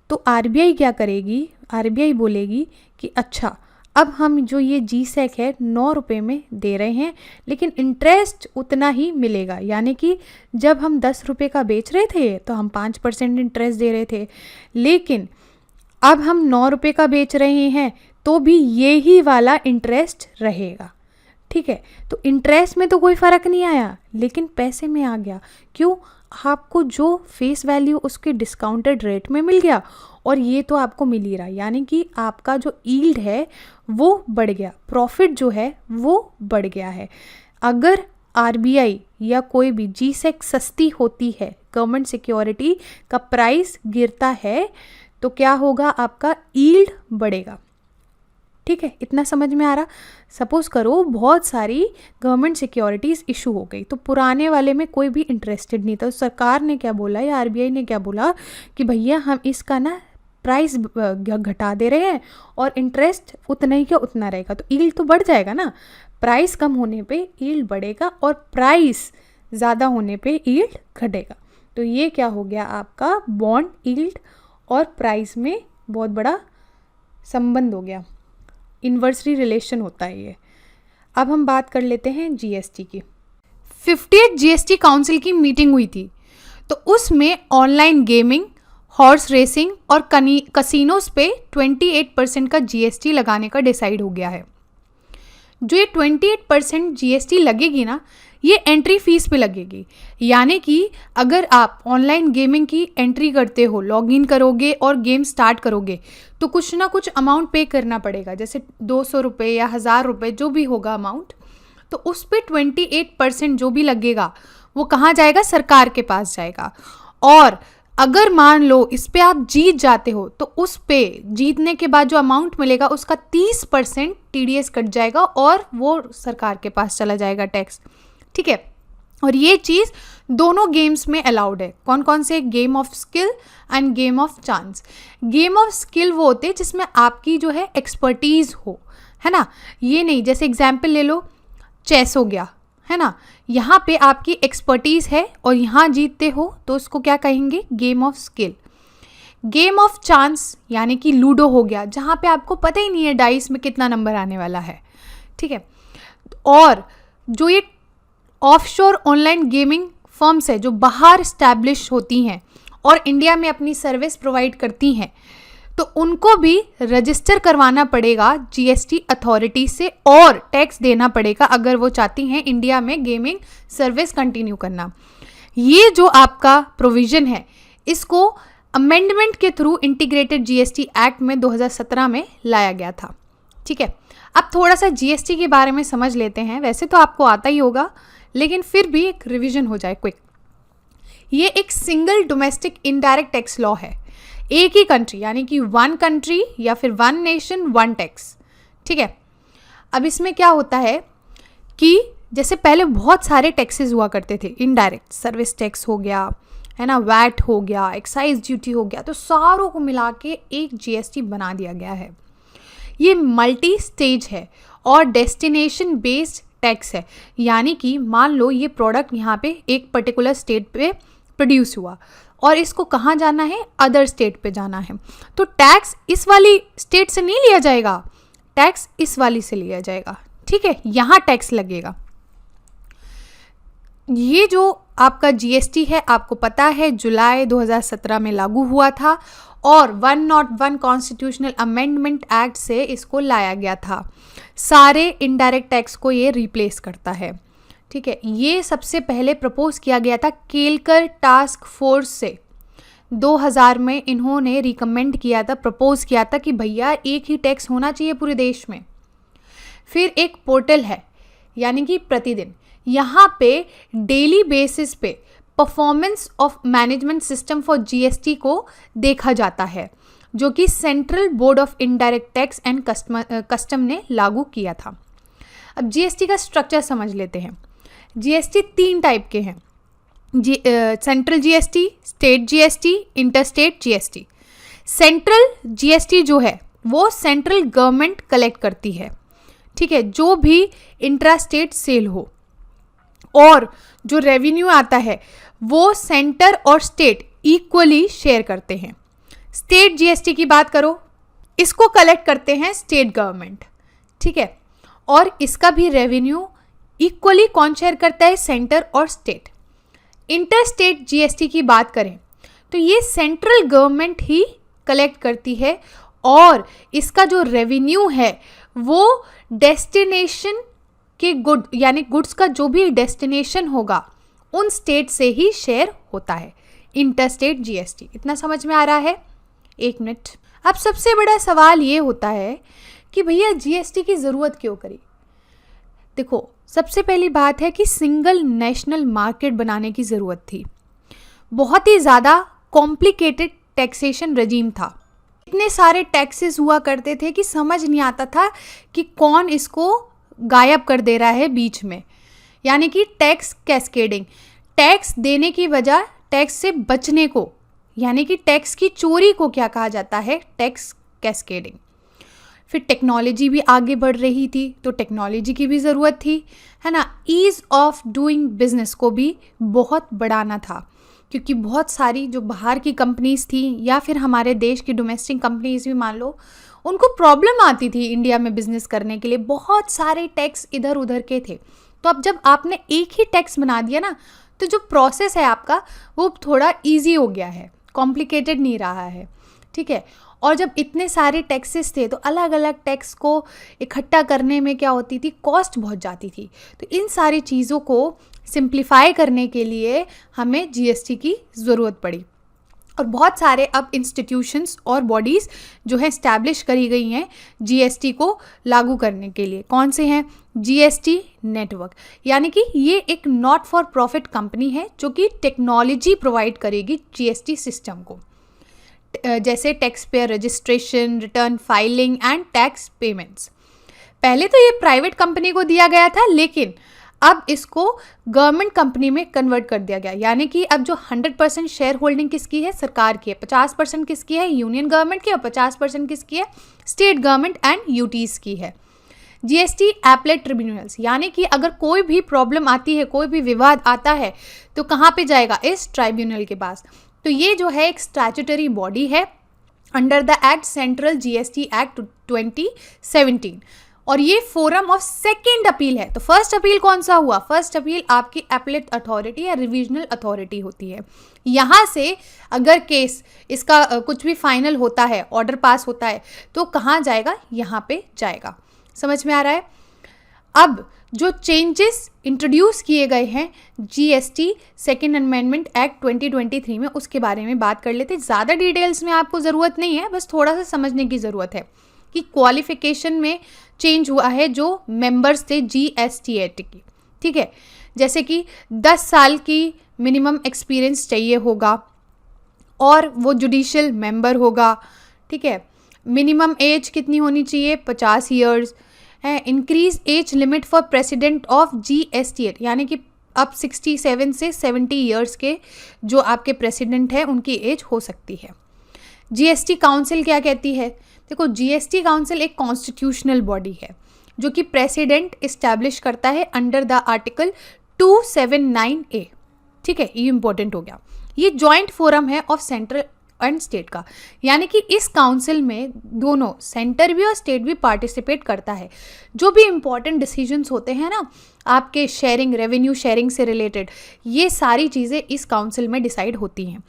तो आरबीआई क्या करेगी, आरबीआई बोलेगी कि अच्छा अब हम जो ये जीसेक है 9 रुपये में दे रहे हैं, लेकिन इंटरेस्ट उतना ही मिलेगा। यानी कि जब हम 10 रुपये का बेच रहे थे तो हम 5% इंटरेस्ट दे रहे थे, लेकिन अब हम 9 रुपये का बेच रहे हैं तो भी ये ही वाला इंटरेस्ट रहेगा। ठीक है, तो इंटरेस्ट में तो कोई फ़र्क नहीं आया, लेकिन पैसे में आ गया। क्यों, आपको जो फेस वैल्यू उसके डिस्काउंटेड रेट में मिल गया और ये तो आपको मिल ही रहा, यानी कि आपका जो यील्ड है वो बढ़ गया, प्रॉफिट जो है वो बढ़ गया है। अगर आरबीआई या कोई भी जीसेक सस्ती होती है, गवर्नमेंट सिक्योरिटी का प्राइस गिरता है, तो क्या होगा, आपका यील्ड बढ़ेगा। ठीक है, इतना समझ में आ रहा। सपोज करो बहुत सारी गवर्नमेंट सिक्योरिटीज़ इशू हो गई, तो पुराने वाले में कोई भी इंटरेस्टेड नहीं था, तो सरकार ने क्या बोला या आरबीआई ने क्या बोला कि भैया हम इसका ना प्राइस घटा दे रहे हैं और इंटरेस्ट उतना ही क्या उतना रहेगा, तो यील्ड तो बढ़ जाएगा ना। प्राइस कम होने पे यील्ड बढ़ेगा और प्राइस ज़्यादा होने पे यील्ड घटेगा। तो ये क्या हो गया, आपका बॉन्ड यील्ड और प्राइस में बहुत बड़ा संबंध हो गया, इन्वर्सली रिलेशन होता है ये। अब हम बात कर लेते हैं जीएसटी की। 50th जीएसटी काउंसिल की मीटिंग हुई थी, तो उसमें ऑनलाइन गेमिंग, हॉर्स रेसिंग और कसिनोज पे 28% का जीएसटी लगाने का डिसाइड हो गया है। जो ये 28% जीएसटी लगेगी ना, ये एंट्री फीस पे लगेगी। यानी कि अगर आप ऑनलाइन गेमिंग की एंट्री करते हो, लॉगिन करोगे और गेम स्टार्ट करोगे, तो कुछ ना कुछ अमाउंट पे करना पड़ेगा, जैसे 200 रुपये या 1000 रुपये जो भी होगा अमाउंट, तो उस पर 28% जो भी लगेगा वो कहाँ जाएगा, सरकार के पास जाएगा। और अगर मान लो इस पे आप जीत जाते हो, तो उस पे जीतने के बाद जो अमाउंट मिलेगा उसका 30% टीडीएस कट जाएगा और वो सरकार के पास चला जाएगा टैक्स। ठीक है, और ये चीज़ दोनों गेम्स में अलाउड है। कौन कौन से, game of skill end game of chance. Game of skill वो होते हैं जिसमें आपकी जो है एक्सपर्टीज़ हो, है ना, ये नहीं, जैसे एग्जाम्पल ले लो चेस हो गया, है ना, यहाँ पे आपकी एक्सपर्टीज़ है और यहाँ जीतते हो तो उसको क्या कहेंगे, game of skill. Game of chance यानी कि लूडो हो गया, जहाँ पे आपको पता ही नहीं है डाइस में कितना नंबर आने वाला है। ठीक है, और जो ये ऑफशोर ऑनलाइन गेमिंग फर्म्स है जो बाहर स्टैब्लिश होती हैं और इंडिया में अपनी सर्विस प्रोवाइड करती हैं, तो उनको भी रजिस्टर करवाना पड़ेगा जीएसटी अथॉरिटी से और टैक्स देना पड़ेगा अगर वो चाहती हैं इंडिया में गेमिंग सर्विस कंटिन्यू करना। ये जो आपका प्रोविज़न है, इसको अमेंडमेंट के थ्रू इंटीग्रेटेड जीएसटी एक्ट में 2017 में लाया गया था। ठीक है, अब थोड़ा सा जीएसटी के बारे में समझ लेते हैं। वैसे तो आपको आता ही होगा, लेकिन फिर भी एक रिवीजन हो जाए क्विक। ये एक single domestic indirect tax law है, एक ही कंट्री यानी कि वन कंट्री या फिर वन नेशन वन टैक्स। ठीक है, अब इसमें क्या होता है कि जैसे पहले बहुत सारे टैक्सेस हुआ करते थे, इनडायरेक्ट सर्विस टैक्स हो गया, है ना, वैट हो गया, एक्साइज ड्यूटी हो गया, तो सारों को मिला के एक जीएसटी बना दिया गया है। ये मल्टी स्टेज है और डेस्टिनेशन बेस्ड टैक्स है, यानी कि मान लो ये प्रोडक्ट यहाँ पे एक पर्टिकुलर स्टेट पे प्रोड्यूस हुआ और इसको कहाँ जाना है, अदर स्टेट पे जाना है, तो टैक्स इस वाली स्टेट से नहीं लिया जाएगा, टैक्स इस वाली से लिया जाएगा। ठीक है, यहाँ टैक्स लगेगा। ये जो आपका जीएसटी है, आपको पता है जुलाई 2017 में लागू हुआ था और 101 कॉन्स्टिट्यूशनल अमेंडमेंट एक्ट से इसको लाया गया था। सारे इनडायरेक्ट टैक्स को ये रिप्लेस करता है। ठीक है, ये सबसे पहले प्रपोज किया गया था केलकर टास्क फोर्स से। 2000 में इन्होंने रिकमेंड किया था, प्रपोज किया था कि भैया एक ही टैक्स होना चाहिए पूरे देश में। फिर एक पोर्टल है यानी कि प्रतिदिन, यहाँ पे डेली बेसिस पे performance of management system for GST को देखा जाता है, जो कि central board of indirect tax and custom ने लागू किया था। अब जीएसटी का स्ट्रक्चर समझ लेते हैं। जीएसटी 3 टाइप के हैं, central GST, state GST, interstate GST. Central GST जो है वो सेंट्रल गवर्नमेंट कलेक्ट करती है, ठीक है, जो भी इंट्रास्टेट सेल हो, और जो रेवेन्यू आता है वो सेंटर और स्टेट इक्वली शेयर करते हैं। स्टेट जीएसटी की बात करो, इसको कलेक्ट करते हैं स्टेट गवर्नमेंट, ठीक है, और इसका भी रेवेन्यू इक्वली कौन शेयर करता है, सेंटर और स्टेट। इंटरस्टेट जीएसटी की बात करें तो ये सेंट्रल गवर्नमेंट ही कलेक्ट करती है और इसका जो रेवेन्यू है वो डेस्टिनेशन के गुड यानी गुड्स का जो भी डेस्टिनेशन होगा उन स्टेट से ही शेयर होता है। इंटरस्टेट जीएसटी, इतना समझ में आ रहा है? 1 मिनट। अब सबसे बड़ा सवाल ये होता है कि भैया जीएसटी की ज़रूरत क्यों करी? देखो, सबसे पहली बात है कि सिंगल नेशनल मार्केट बनाने की ज़रूरत थी। बहुत ही ज़्यादा कॉम्प्लिकेटेड टैक्सेशन रजीम था, इतने सारे टैक्सेस हुआ करते थे कि समझ नहीं आता था कि कौन इसको गायब कर दे रहा है बीच में, यानी कि टैक्स कैस्केडिंग, टैक्स देने की बजाय टैक्स से बचने को, यानी कि टैक्स की चोरी को क्या कहा जाता है, टैक्स कैस्केडिंग। फिर टेक्नोलॉजी भी आगे बढ़ रही थी तो टेक्नोलॉजी की भी ज़रूरत थी, है ना। ईज़ ऑफ डूइंग बिजनेस को भी बहुत बढ़ाना था, क्योंकि बहुत सारी जो बाहर की कंपनीज़ थी या फिर हमारे देश की डोमेस्टिक कंपनीज़ भी मान लो, उनको प्रॉब्लम आती थी इंडिया में बिज़नेस करने के लिए, बहुत सारे टैक्स इधर उधर के थे। तो अब जब आपने एक ही टैक्स बना दिया ना, तो जो प्रोसेस है आपका वो थोड़ा ईजी हो गया है, कॉम्प्लिकेटेड नहीं रहा है, ठीक है। और जब इतने सारे टैक्सेस थे तो अलग अलग टैक्स को इकट्ठा करने में क्या होती थी, कॉस्ट बहुत जाती थी। तो इन सारी चीज़ों को सिंप्लीफाई करने के लिए हमें जीएसटी की ज़रूरत पड़ी, और बहुत सारे अब इंस्टीट्यूशंस और बॉडीज़ जो है इस्टेब्लिश करी गई हैं जीएसटी को लागू करने के लिए। कौन से हैं? जीएसटी नेटवर्क, यानी कि ये एक नॉट फॉर प्रॉफिट कंपनी है जो कि टेक्नोलॉजी प्रोवाइड करेगी जीएसटी सिस्टम को, जैसे tax payer registration, return filing and tax payments. पहले तो ये प्राइवेट कंपनी को दिया गया था, लेकिन अब इसको गवर्नमेंट कंपनी में कन्वर्ट कर दिया गया, यानी कि अब जो 100% शेयर होल्डिंग किसकी है, सरकार की है, 50% किसकी है, यूनियन गवर्नमेंट की, और 50% किसकी है, स्टेट गवर्नमेंट एंड यूटीज की है। जीएसटी एपलेट ट्रिब्यूनल्स, यानी कि अगर कोई भी प्रॉब्लम आती है, कोई भी विवाद आता है तो कहाँ पे जाएगा, इस ट्राइब्यूनल के पास। तो ये जो है एक स्टैट्यूटरी बॉडी है under the act, central GST act 2017, और ये फोरम ऑफ सेकेंड अपील है। तो फर्स्ट अपील कौन सा हुआ, फर्स्ट अपील आपकी एपलेट अथॉरिटी या रिविजनल अथॉरिटी होती है। यहाँ से अगर केस इसका कुछ भी फाइनल होता है, ऑर्डर पास होता है, तो कहाँ जाएगा, यहाँ पे जाएगा। समझ में आ रहा है? अब जो चेंजेस इंट्रोड्यूस किए गए हैं जीएसटी सेकेंड अमेंडमेंट एक्ट 2023 में, उसके बारे में बात कर लेते हैं। ज़्यादा डिटेल्स में आपको ज़रूरत नहीं है, बस थोड़ा सा समझने की ज़रूरत है कि क्वालिफिकेशन में चेंज हुआ है जो मेंबर्स थे जीएसटीएटी की, ठीक है। जैसे कि 10 साल की मिनिमम एक्सपीरियंस चाहिए होगा, और वो जुडिशियल मेंबर होगा, ठीक है। मिनिमम एज कितनी होनी चाहिए, 50 ईयर्स है। Increase age limit for president of GSTAT, यानी कि अब 67 से 70 ईयर्स के जो आपके प्रेसिडेंट हैं उनकी एज हो सकती है। जीएसटी काउंसिल क्या कहती है? देखो, जीएसटी काउंसिल एक कॉन्स्टिट्यूशनल बॉडी है जो कि प्रेसिडेंट इस्टेब्लिश करता है अंडर द आर्टिकल 279A, ठीक है, ये इंपॉर्टेंट हो गया। ये जॉइंट फोरम है ऑफ सेंट्रल एंड स्टेट का, यानी कि इस काउंसिल में दोनों सेंटर भी और स्टेट भी पार्टिसिपेट करता है। जो भी इम्पॉर्टेंट डिसीजंस होते हैं ना आपके शेयरिंग, रेवेन्यू शेयरिंग से रिलेटेड, ये सारी चीज़ें इस काउंसिल में डिसाइड होती हैं।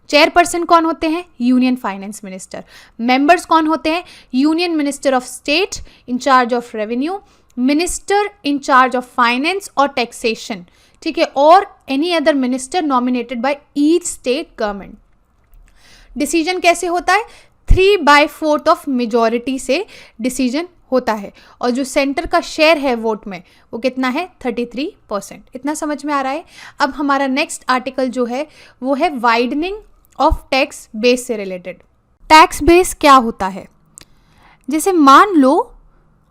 चेयरपर्सन कौन होते हैं? Union finance minister. मेंबर्स कौन होते हैं? Union minister of state incharge of revenue, minister incharge of finance और टैक्सेशन, ठीक है, और any other minister nominated by each state government. Decision कैसे होता है? 3/4 ऑफ मेजॉरिटी से डिसीजन होता है, और जो सेंटर का शेयर है वोट में वो कितना है 33%। इतना समझ में आ रहा है। अब हमारा नेक्स्ट आर्टिकल जो है वो है वाइडनिंग ऑफ टैक्स बेस से रिलेटेड। टैक्स बेस क्या होता है? जैसे मान लो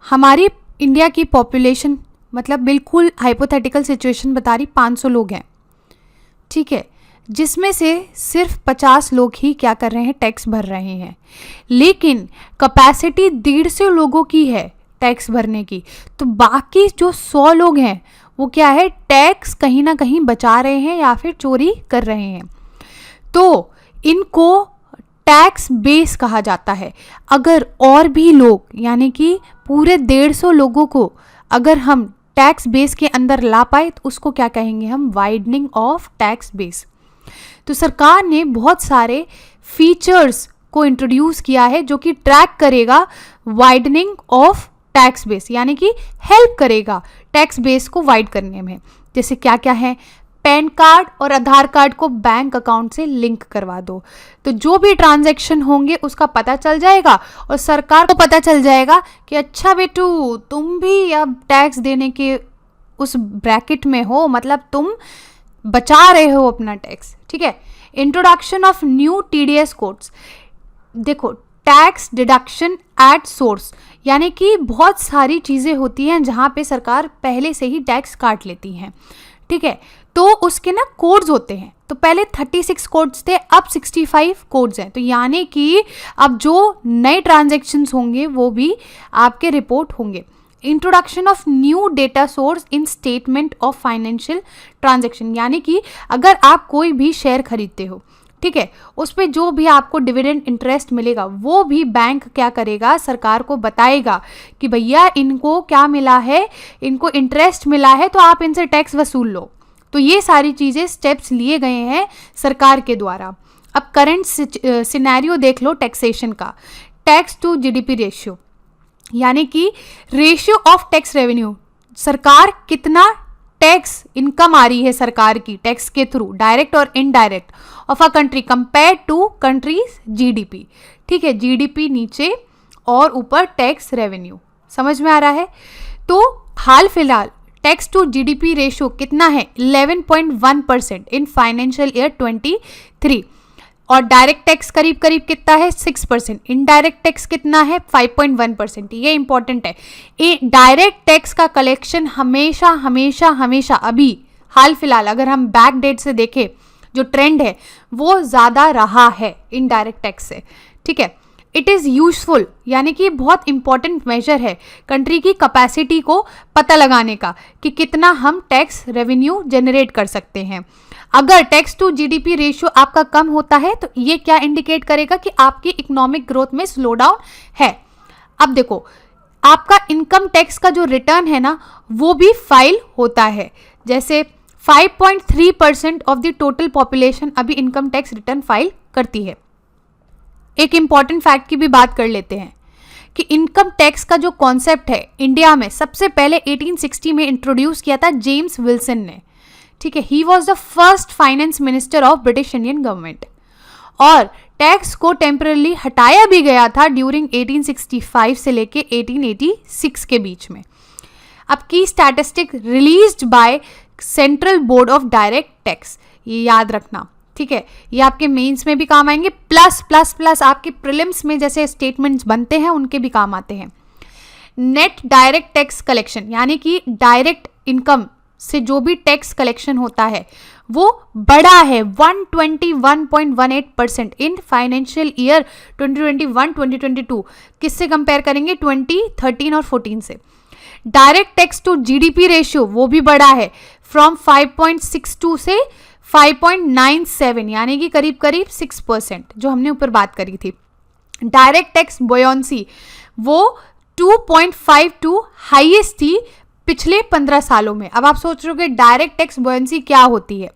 हमारी इंडिया की पॉपुलेशन, मतलब बिल्कुल हाइपोथेटिकल सिचुएशन बता रही, 500 लोग हैं, ठीक है, जिसमें से सिर्फ 50 लोग ही क्या कर रहे हैं, टैक्स भर रहे हैं, लेकिन कैपेसिटी 150 लोगों की है टैक्स भरने की, तो बाकी जो 100 लोग हैं वो क्या है, टैक्स कहीं ना कहीं बचा रहे हैं या फिर चोरी कर रहे हैं। तो इनको टैक्स बेस कहा जाता है। अगर और भी लोग, यानी कि पूरे 150 लोगों को अगर हम टैक्स बेस के अंदर ला पाए तो उसको क्या कहेंगे हम, वाइडनिंग ऑफ टैक्स बेस। तो सरकार ने बहुत सारे फीचर्स को इंट्रोड्यूस किया है जो कि ट्रैक करेगा वाइडनिंग ऑफ टैक्स बेस, यानी कि हेल्प करेगा टैक्स बेस को वाइड करने में। जैसे क्या क्या है, पैन कार्ड और आधार कार्ड को बैंक अकाउंट से लिंक करवा दो, तो जो भी ट्रांजैक्शन होंगे उसका पता चल जाएगा और सरकार को पता चल जाएगा कि अच्छा बेटू तुम भी अब टैक्स देने के उस ब्रैकेट में हो, मतलब तुम बचा रहे हो अपना टैक्स, ठीक है। Introduction of new TDS codes. देखो, टैक्स डिडक्शन एट सोर्स, यानी कि बहुत सारी चीज़ें होती हैं जहाँ पे सरकार पहले से ही टैक्स काट लेती हैं, ठीक है, तो उसके ना कोड्स होते हैं। तो पहले 36 कोड्स थे, अब 65 कोड्स हैं। तो यानी कि अब जो नए ट्रांजैक्शंस होंगे वो भी आपके रिपोर्ट होंगे। Introduction of new data source in statement of financial transaction, यानी कि अगर आप कोई भी शेयर खरीदते हो, ठीक है, उस पर जो भी आपको डिविडेंड इंटरेस्ट मिलेगा वो भी बैंक क्या करेगा, सरकार को बताएगा कि भैया इनको क्या मिला है, इनको इंटरेस्ट मिला है, तो आप इनसे टैक्स वसूल लो। तो ये सारी चीज़ें स्टेप्स लिए गए हैं सरकार के द्वारा। अब करंट सिनेरियो देख लो टैक्सेशन का। टैक्स टू जीडीपी रेशियो, यानी कि रेशियो ऑफ टैक्स रेवेन्यू, सरकार कितना टैक्स इनकम आ रही है सरकार की टैक्स के थ्रू, डायरेक्ट और indirect, of a country compare to countries GDP, ठीक है, जीडीपी नीचे और ऊपर टैक्स रेवेन्यू। समझ में आ रहा है? तो हाल फिलहाल टैक्स टू जीडीपी रेशियो कितना है, 11.1% इन फाइनेंशियल ईयर 23, और डायरेक्ट टैक्स करीब करीब कितना है, 6%, इनडायरेक्ट टैक्स कितना है, 5.1%। ये इंपॉर्टेंट है। डायरेक्ट टैक्स का कलेक्शन हमेशा हमेशा हमेशा अभी हाल फिलहाल अगर हम बैक डेट से देखें, जो ट्रेंड है वो ज़्यादा रहा है इनडायरेक्ट टैक्स से, ठीक है। इट इज़ यूजफुल, यानी कि बहुत इंपॉर्टेंट मेजर है कंट्री की कैपेसिटी को पता लगाने का कि कितना हम टैक्स रेवेन्यू जनरेट कर सकते हैं। अगर टैक्स टू जीडीपी रेशियो आपका कम होता है तो ये क्या इंडिकेट करेगा कि आपकी इकोनॉमिक ग्रोथ में स्लो डाउन है। अब देखो, आपका इनकम टैक्स का जो रिटर्न है ना वो भी फाइल होता है। जैसे 5.3% ऑफ द टोटल पॉपुलेशन अभी इनकम टैक्स रिटर्न फाइल करती है। एक इंपॉर्टेंट फैक्ट की भी बात कर लेते हैं कि इनकम टैक्स का जो कॉन्सेप्ट है इंडिया में सबसे पहले 1860 में इंट्रोड्यूस किया था जेम्स विल्सन ने, ठीक है। He was the first finance minister of British Indian government, और टैक्स को टेम्परली हटाया भी गया था ड्यूरिंग 1865 से लेके 1886 के बीच में। अब की statistic released by central board of direct tax, ये याद रखना, ठीक है, ये आपके मेंस में भी काम आएंगे, प्लस प्लस प्लस आपके प्रीलिम्स में जैसे स्टेटमेंट्स बनते हैं उनके भी काम आते हैं। नेट डायरेक्ट टैक्स कलेक्शन, यानी कि डायरेक्ट इनकम से जो भी टैक्स कलेक्शन होता है वो बड़ा है 121.18% इन फाइनेंशियल ईयर 2021-2022। किससे कंपेयर करेंगे, 2013 और 14 से। Direct tax to GDP ratio वो भी बड़ा है, फ्रॉम 5.62 से 5.97, यानी कि करीब करीब 6%, जो हमने ऊपर बात करी थी। डायरेक्ट टैक्स बोयंसी वो 2.52 हाईएस्ट थी पिछले 15 सालों में। अब आप सोच रहे हो कि डायरेक्ट टैक्स बोयंसी क्या होती है,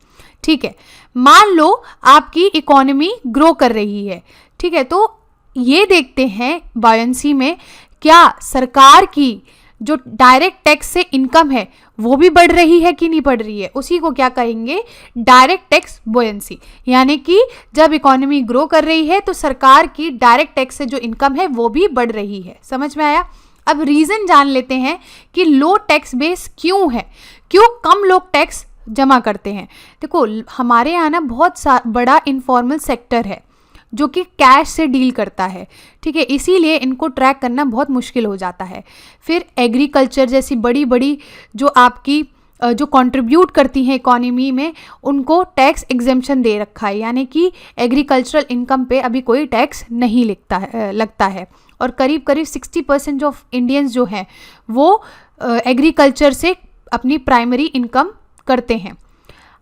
ठीक है। मान लो आपकी इकोनॉमी ग्रो कर रही है, ठीक है, तो ये देखते हैं बोयंसी में क्या सरकार की जो डायरेक्ट टैक्स से इनकम है वो भी बढ़ रही है कि नहीं बढ़ रही है, उसी को क्या कहेंगे, डायरेक्ट टैक्स बोयंसी। यानी कि जब इकोनॉमी ग्रो कर रही है तो सरकार की डायरेक्ट टैक्स से जो इनकम है वो भी बढ़ रही है। समझ में आया? अब रीज़न जान लेते हैं कि लो टैक्स बेस क्यों है, क्यों कम लोग टैक्स जमा करते हैं। देखो हमारे यहाँ ना बहुत बड़ा इनफॉर्मल सेक्टर है जो कि कैश से डील करता है, ठीक है, इसीलिए इनको ट्रैक करना बहुत मुश्किल हो जाता है। फिर एग्रीकल्चर जैसी बड़ी बड़ी जो आपकी जो कंट्रीब्यूट करती हैं इकोनॉमी में, उनको टैक्स एग्जेम्पशन दे रखा है, यानी कि एग्रीकल्चरल इनकम पे अभी कोई टैक्स नहीं लगता है। और करीब करीब 60% जो इंडियंस जो हैं वो एग्रीकल्चर से अपनी प्राइमरी इनकम करते हैं।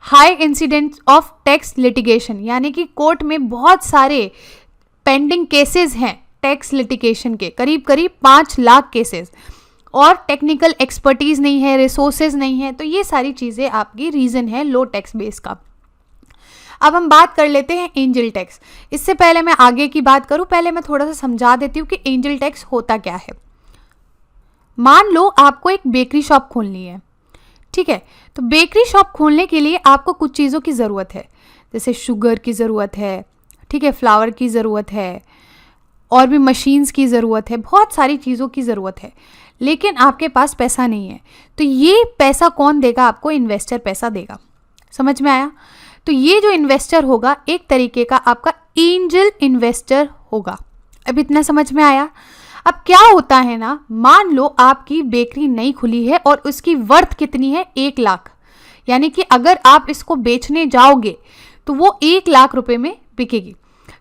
High incidence of tax litigation, यानी कि कोर्ट में बहुत सारे पेंडिंग केसेस हैं टैक्स लिटिगेशन के, करीब करीब 5 लाख केसेस, और टेक्निकल एक्सपर्टीज़ नहीं है, रिसोर्सेज नहीं है। तो ये सारी चीज़ें आपकी रीज़न है लो टैक्स बेस का। अब हम बात कर लेते हैं एंजल टैक्स। इससे पहले मैं आगे की बात करूं, पहले मैं थोड़ा सा समझा देती हूँ कि एंजल टैक्स होता क्या है। मान लो आपको एक बेकरी शॉप खोलनी है, ठीक है, तो बेकरी शॉप खोलने के लिए आपको कुछ चीज़ों की ज़रूरत है, जैसे शुगर की ज़रूरत है, ठीक है, फ्लावर की ज़रूरत है, और भी मशीन्स की ज़रूरत है, बहुत सारी चीज़ों की ज़रूरत है, लेकिन आपके पास पैसा नहीं है। तो ये पैसा कौन देगा आपको? इन्वेस्टर पैसा देगा। समझ में आया? तो ये जो इन्वेस्टर होगा एक तरीके का आपका एंजल इन्वेस्टर होगा। अब इतना समझ में आया? अब क्या होता है ना, मान लो आपकी बेकरी नई खुली है और उसकी वर्थ कितनी है? 1 लाख, यानी कि अगर आप इसको बेचने जाओगे तो वो 1 लाख रुपए में बिकेगी।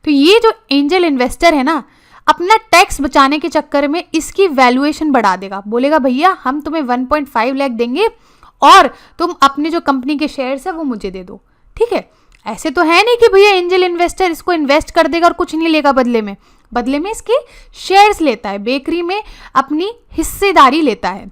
तो ये जो एंजल इन्वेस्टर है ना, अपना टैक्स बचाने के चक्कर में इसकी वैल्यूएशन बढ़ा देगा, बोलेगा भैया हम तुम्हें 1.5 लाख देंगे और तुम अपने जो कंपनी के शेयर्स है वो मुझे दे दो, ठीक है। ऐसे तो है नहीं कि भैया एंजल इन्वेस्टर इसको इन्वेस्ट कर देगा और कुछ नहीं लेगा बदले में इसके शेयर्स लेता है, बेकरी में अपनी हिस्सेदारी लेता है।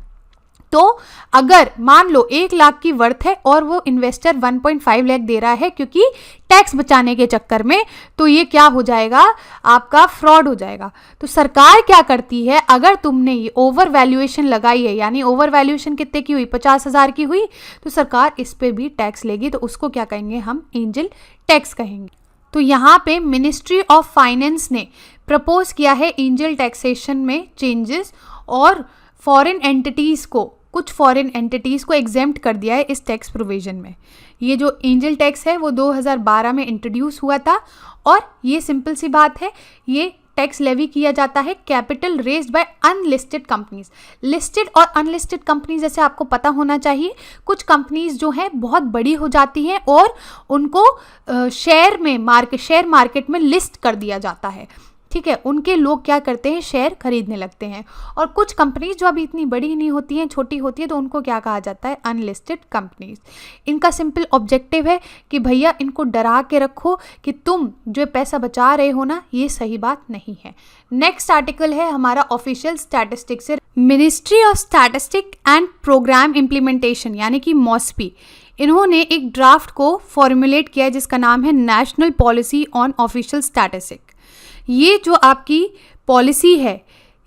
तो अगर मान लो 1 लाख की वर्थ है और वो इन्वेस्टर 1.5 लाख दे रहा है क्योंकि टैक्स बचाने के चक्कर में, तो ये क्या हो जाएगा? आपका फ्रॉड हो जाएगा। तो सरकार क्या करती है, अगर तुमने ये ओवर वैल्यूएशन लगाई है, यानी ओवर वैल्यूएशन कितने की हुई? 50,000 की हुई, तो सरकार इस पे भी टैक्स लेगी। तो उसको क्या कहेंगे हम? एंजल टैक्स कहेंगे। तो यहाँ पे मिनिस्ट्री ऑफ फाइनेंस ने प्रपोज किया है एंजल टैक्सेशन में चेंजेस, और कुछ फॉरेन एंटिटीज़ को एग्जेम्प्ट कर दिया है इस टैक्स प्रोविजन में। ये जो एंजल टैक्स है वो 2012 में इंट्रोड्यूस हुआ था, और ये सिंपल सी बात है, ये टैक्स लेवी किया जाता है capital raised bye unlisted companies. Listed और अनलिस्टेड कंपनीज जैसे आपको पता होना चाहिए, कुछ कंपनीज जो हैं बहुत बड़ी हो जाती हैं और उनको शेयर मार्केट में लिस्ट कर दिया जाता है, ठीक है। उनके लोग क्या करते हैं? शेयर खरीदने लगते हैं। और कुछ कंपनीज जो अभी इतनी बड़ी नहीं होती हैं, छोटी होती है, तो उनको क्या कहा जाता है? Unlisted companies. इनका सिंपल ऑब्जेक्टिव है कि भैया इनको डरा के रखो कि तुम जो पैसा बचा रहे हो ना, ये सही बात नहीं है। नेक्स्ट आर्टिकल है हमारा ऑफिशियल स्टैटिस्टिक्स से। Ministry of statistic and programme implementation, यानी कि मॉस्पी, इन्होंने एक ड्राफ्ट को फॉर्मुलेट किया जिसका नाम है national policy on official statistic. ये जो आपकी पॉलिसी है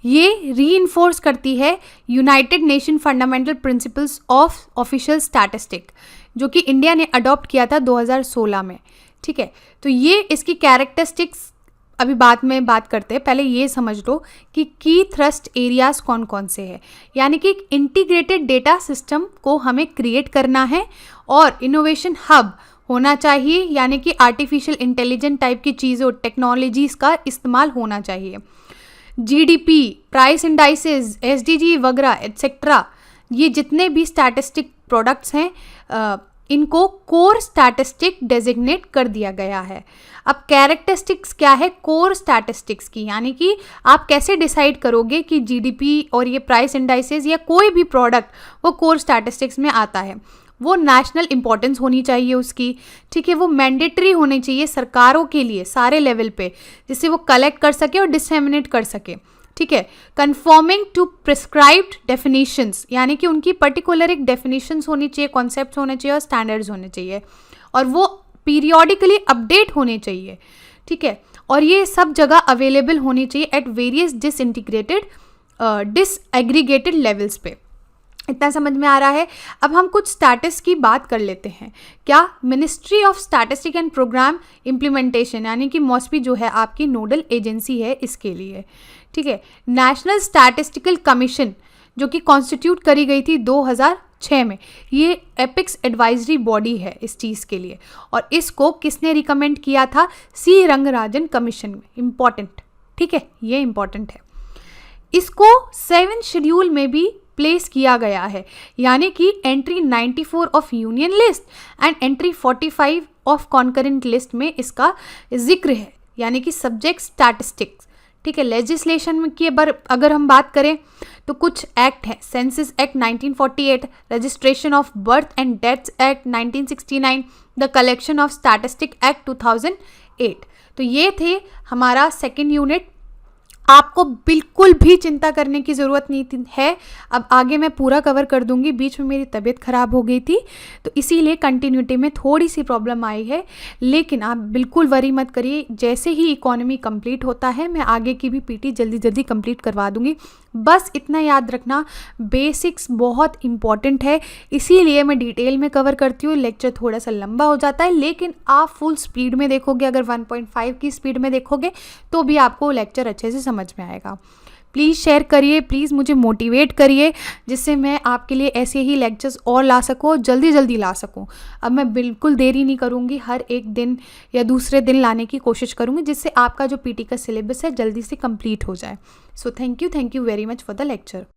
ये रीइंफोर्स करती है United nation fundamental principles of official statistic, जो कि इंडिया ने अडॉप्ट किया था 2016 में, ठीक है। तो ये इसकी कैरेक्टरिस्टिक्स अभी बाद में बात करते हैं, पहले ये समझ लो कि की थ्रस्ट एरियाज कौन कौन से हैं। यानी कि इंटीग्रेटेड डेटा सिस्टम को हमें क्रिएट करना है और इनोवेशन हब होना चाहिए, यानी कि आर्टिफिशियल इंटेलिजेंट टाइप की चीज़ें और टेक्नोलॉजीज़ का इस्तेमाल होना चाहिए। जीडीपी, प्राइस इंडाइसेस, एसडीजी वगैरह एटसेट्रा, ये जितने भी स्टैटिस्टिक प्रोडक्ट्स हैं इनको कोर स्टैटिस्टिक डेजिग्नेट कर दिया गया है। अब कैरेक्टरिस्टिक्स क्या है कोर स्टैटिस्टिक्स की, यानी कि आप कैसे डिसाइड करोगे कि जीडीपी और ये प्राइस इंडाइसेस या कोई भी प्रोडक्ट वो कोर स्टैटिस्टिक्स में आता है। वो नेशनल इंपॉर्टेंस होनी चाहिए उसकी, ठीक है। वो मैंडेटरी होनी चाहिए सरकारों के लिए सारे लेवल पे, जिससे वो कलेक्ट कर सके और डिसेमिनेट कर सके, ठीक है। कन्फर्मिंग टू प्रिस्क्राइब्ड डेफिनेशंस, यानी कि उनकी पर्टिकुलर एक डेफिनेशंस होनी चाहिए, कॉन्सेप्ट्स होने चाहिए और स्टैंडर्ड्स होने चाहिए, और वो पीरियोडिकली अपडेट होने चाहिए, ठीक है। और ये सब जगह अवेलेबल होनी चाहिए एट वेरियस डिसएग्रीगेटेड लेवल्स पे। इतना समझ में आ रहा है। अब हम कुछ स्टैटस की बात कर लेते हैं। क्या? Ministry of statistic and programme implementation, यानी कि मॉस्पी जो है आपकी नोडल एजेंसी है इसके लिए, ठीक है। नेशनल स्टैटिस्टिकल कमीशन जो कि कॉन्स्टिट्यूट करी गई थी 2006 में, ये एपिक्स एडवाइजरी बॉडी है इस चीज़ के लिए, और इसको किसने रिकमेंड किया था? सी रंगराजन कमीशन में। इम्पॉर्टेंट, ठीक है, ये इम्पॉर्टेंट है। इसको 7 शेड्यूल में भी प्लेस किया गया है, यानी कि entry 94 of union list and entry 45 of concurrent list में इसका जिक्र है, यानी कि सब्जेक्ट स्टैटिस्टिक्स, ठीक है। लेजिस्लेशन की अगर हम बात करें तो कुछ एक्ट है, census act 1948, registration of birth and deaths act 1969, the collection of statistic act 2008। तो ये थे हमारा सेकेंड यूनिट। आपको बिल्कुल भी चिंता करने की ज़रूरत नहीं है, अब आगे मैं पूरा कवर कर दूंगी। बीच में मेरी तबीयत ख़राब हो गई थी तो इसीलिए कंटिन्यूटी में थोड़ी सी प्रॉब्लम आई है, लेकिन आप बिल्कुल वरी मत करिए। जैसे ही इकोनॉमी कंप्लीट होता है मैं आगे की भी पीटी जल्दी जल्दी कंप्लीट करवा दूंगी। बस इतना याद रखना, बेसिक्स बहुत इंपॉर्टेंट है, इसीलिए मैं डिटेल में कवर करती हूँ। लेक्चर थोड़ा सा लंबा हो जाता है, लेकिन आप फुल स्पीड में देखोगे, अगर 1.5 की स्पीड में देखोगे तो भी आपको लेक्चर अच्छे से समझ में आएगा। प्लीज़ शेयर करिए, प्लीज़ मुझे मोटिवेट करिए, जिससे मैं आपके लिए ऐसे ही लेक्चर्स और ला सकूँ, जल्दी जल्दी ला सकूँ। अब मैं बिल्कुल देरी नहीं करूँगी, हर एक दिन या दूसरे दिन लाने की कोशिश करूँगी, जिससे आपका जो पीटी का सिलेबस है जल्दी से कंप्लीट हो जाए। So thank you very much for the lecture.